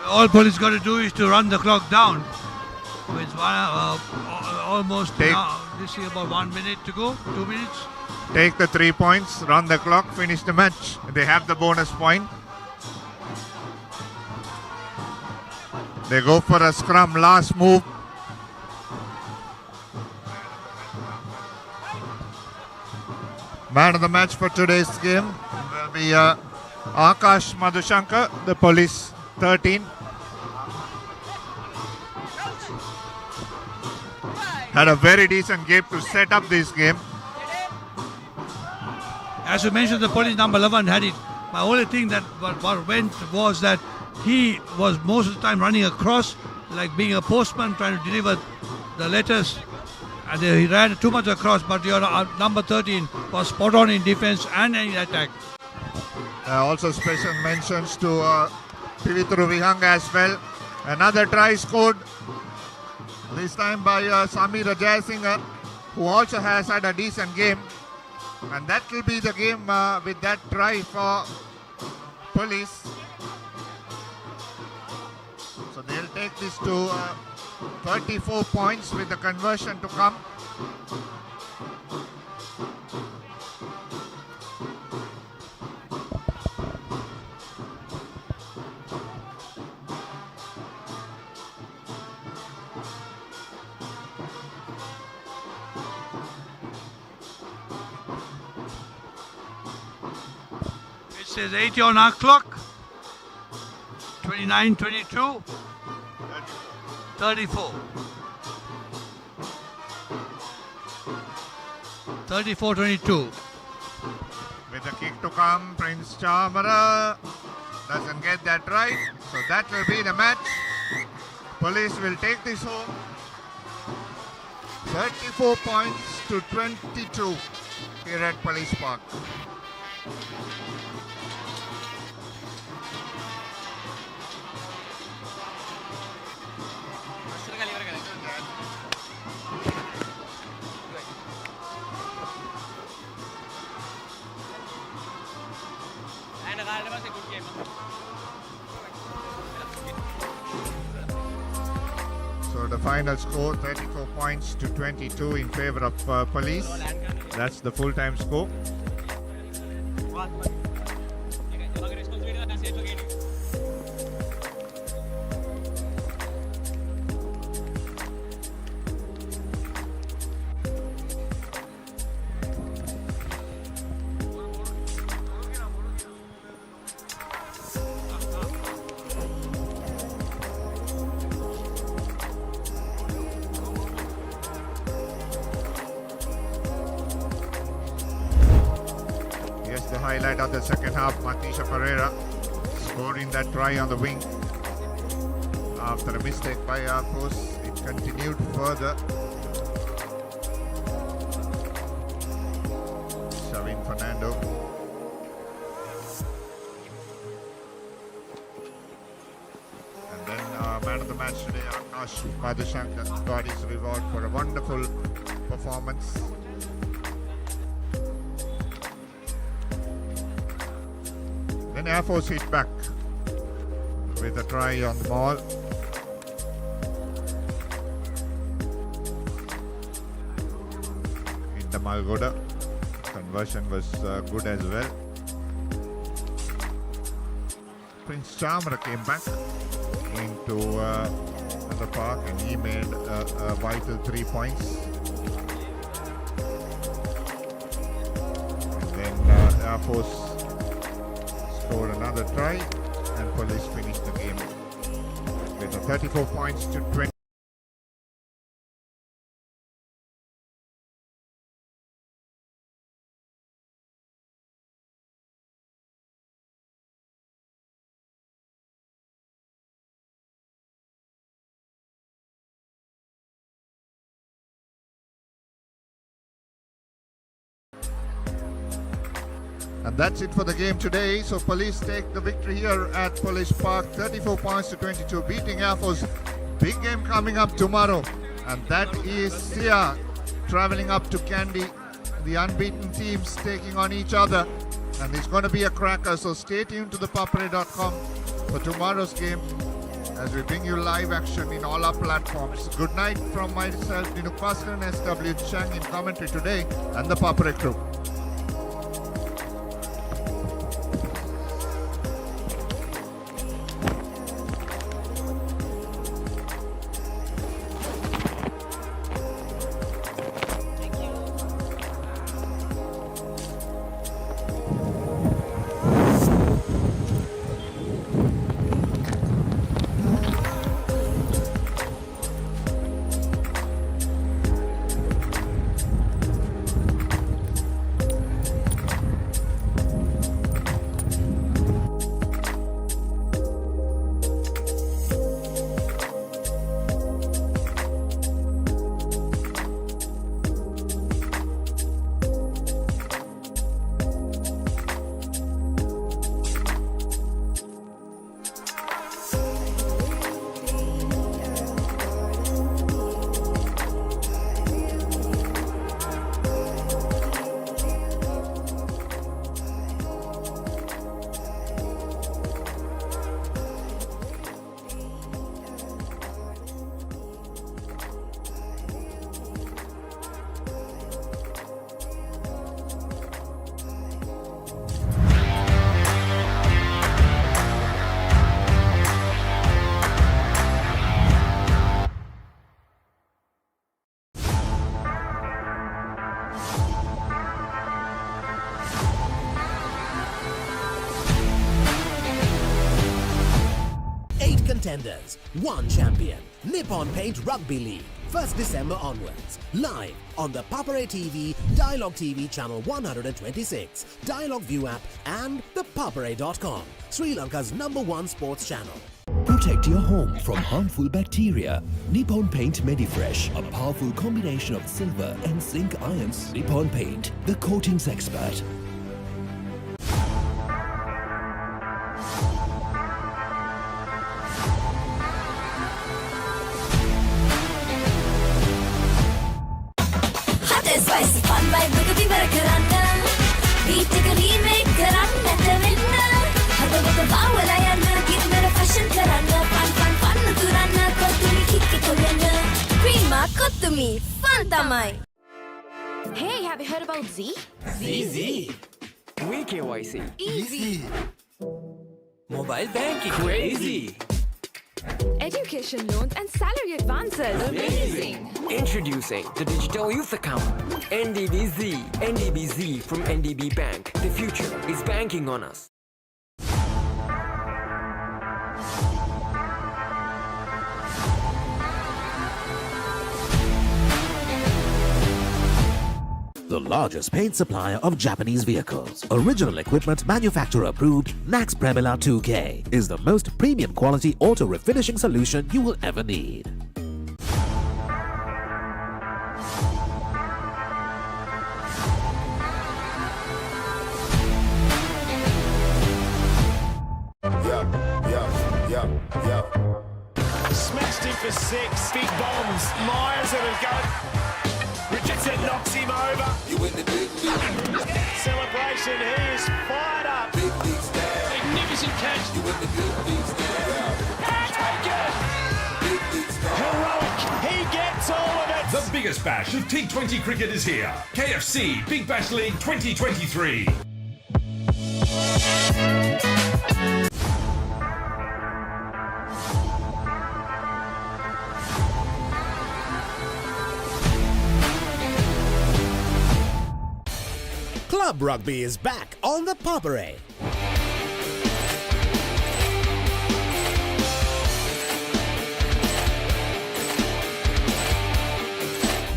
All Police got to do is to run the clock down. With almost now, this is about 1 minute to go, 2 minutes. Take the 3 points, run the clock, finish the match. They have the bonus point. They go for a scrum, last move. Man of the match for today's game will be Akash Madhushankar, the Police 13. Had a very decent game to set up this game. As you mentioned, the Police number 11 had it. My only thing that what went was that he was most of the time running across, like being a postman trying to deliver the letters. And he ran too much across, but your number 13 was spot on in defense and in attack. Also special mentions to Pivitru Vihanga as well. Another try scored, this time by Samira Jayasinghe, who also has had a decent game. And that will be the game with that try for Police. So they'll take this to 34 points with the conversion to come. It says 80 on our clock. 29, 22, 34. 34-22. With the kick to come, Prince Chamara doesn't get that right. So that will be the match. Police will take this home. 34 points to 22 here at Police Park. So the final score, 34 points to 22 in favor of Police. That's the full-time score. highlight of the second half, Matisha Pereira scoring that try on the wing. After a mistake by our force, it continued further. Shavin Fernando. And then man of the match today, Akash Madhushankar, got his reward for a wonderful performance. Then Air Force hit back with a try on the ball. In the Malgoda, conversion was good as well. Prince Chamra came back into the park and he made a vital 3 points. And then Air Force scored another try and Police finished the game with a 34 points to 20. And that's it for the game today. So Police take the victory here at Police Park, 34 points to 22, beating Air Force. Big game coming up tomorrow. And that is Sia traveling up to Kandy. The unbeaten teams taking on each other. And it's going to be a cracker. So stay tuned to the papare.com for tomorrow's game as we bring you live action in all our platforms. Good night from myself, Ninu Pastor and SW Chang in commentary today and the Papare crew. Contenders, one champion. Nippon Paint Rugby League, 1st December onwards. Live on the Papare TV, Dialogue TV channel 126, Dialogue View app and the papare.com, Sri Lanka's #1 sports channel. Protect your home from harmful bacteria. Nippon Paint Medifresh, a powerful combination of silver and zinc ions. Nippon Paint, the coatings expert. Spicy fun by Rugby Marakarana. Beat a remake Karana Tavina. Hada with the Bawala and give me a fashion Karana. Fun Turana. Kotumi Kiki Koreana. Prima Kotumi. Fun Tamai. Hey, have you heard about Z? ZZ. We KYC. Easy. Mobile banking. Crazy. Education loans and salary advances. Amazing. Introducing the Digital Youth Account. NDBZ. NDBZ from NDB Bank. The future is banking on us. the largest paint supplier of Japanese vehicles. Original equipment manufacturer approved, Nax Premila 2K is the most premium quality auto refinishing solution you will ever need. Smashed him for 6. Big bombs. Myers at a go. Richardson knocks him over. You in the big league. Celebration. He is fired up. Big league style. Magnificent catch. You in the big league style. Taken. Big league style. Heroic. He gets all of it. The biggest bash of T20 cricket is here. KFC Big Bash League 2023. Club Rugby is back on the Papare.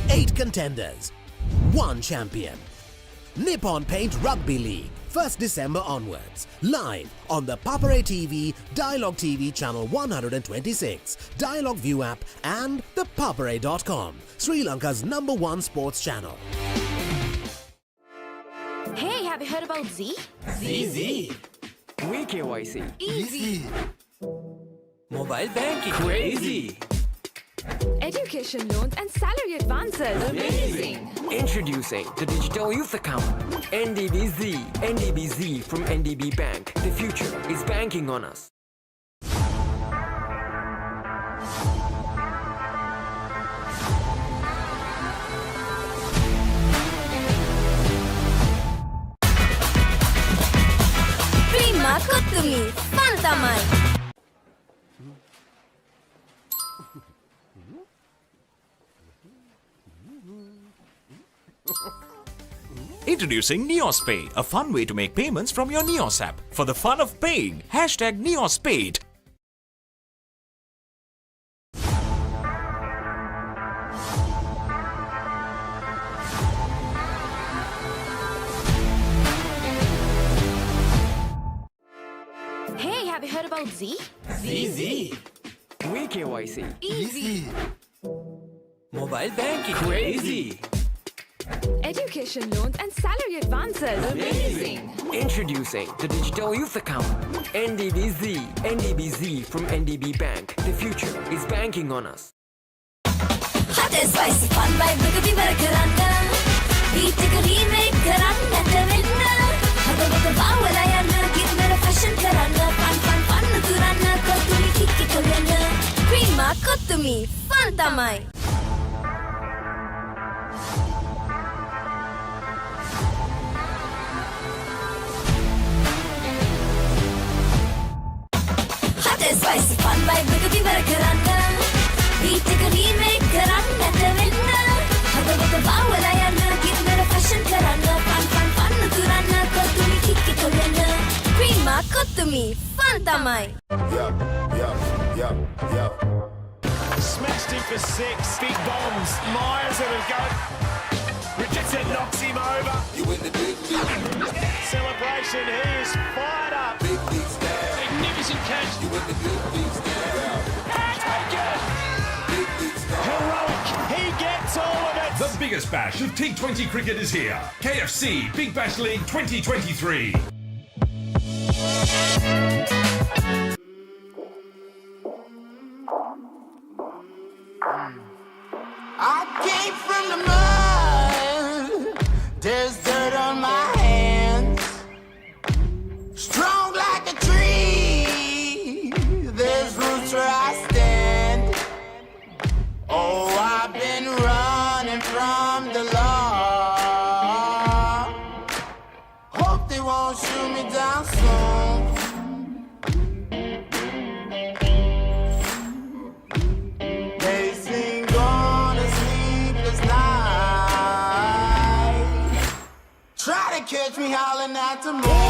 Eight contenders, one champion. Nippon Paint Rugby League, 1st December onwards. Live on the Papare TV, Dialogue TV channel 126, Dialogue View app and the Papare.com, Sri Lanka's #1 sports channel. Hey, have you heard about Z? ZZ. We KYC. Easy. Mobile banking. Crazy. Education loans and salary advances. Amazing. Introducing the Digital Youth Account. NDBZ. NDBZ from NDB Bank. The future is banking on us. Prima Kottumi, fun tamai. Introducing NeosPay, a fun way to make payments from your Neos app. For the fun of paying, hashtag NeosPay. Hey, have you heard about Z? ZZ. We KYC. Easy. Mobile banking. Crazy. Education loans and salary advances. Amazing. Introducing the Digital Youth Account. NDBZ. NDBZ from NDB Bank. The future is banking on us. Hot and spicy fun by Rugby Marakaranga. Beat a remake Karanga Tavina. Hada Bata Bawalayana. Give me a fashion Karanga. Fun Turana. Kotumi Kiki Kolena. Prima Kottumi, fun tamai. Spicy fun by Rugby Marakaranga. Beat a remake Karanga Tavina. Hada Bata Bawalayana. Give me a fashion Karanga. Fun Turana. Kotumi Kiki Kolena. Prima Kottumi, fun tamai. Smashed him for 6. Big bombs. Myers at a go. Richardson knocks him over. You in the big league. Celebration. He is fired up. Big league style. Magnificent catch. You in the big league style. Taken. Big league style. Heroic. He gets all of it. The biggest bash of T20 cricket is here. KFC Big Bash League 2023. I came from the mud. There's dirt on my hands. Strong like a tree. There's roots where I stand. Oh, I've been running from the law. Hope they won't shoot me down soon. They sing on a sleepless night. Try to catch me howling at the moon.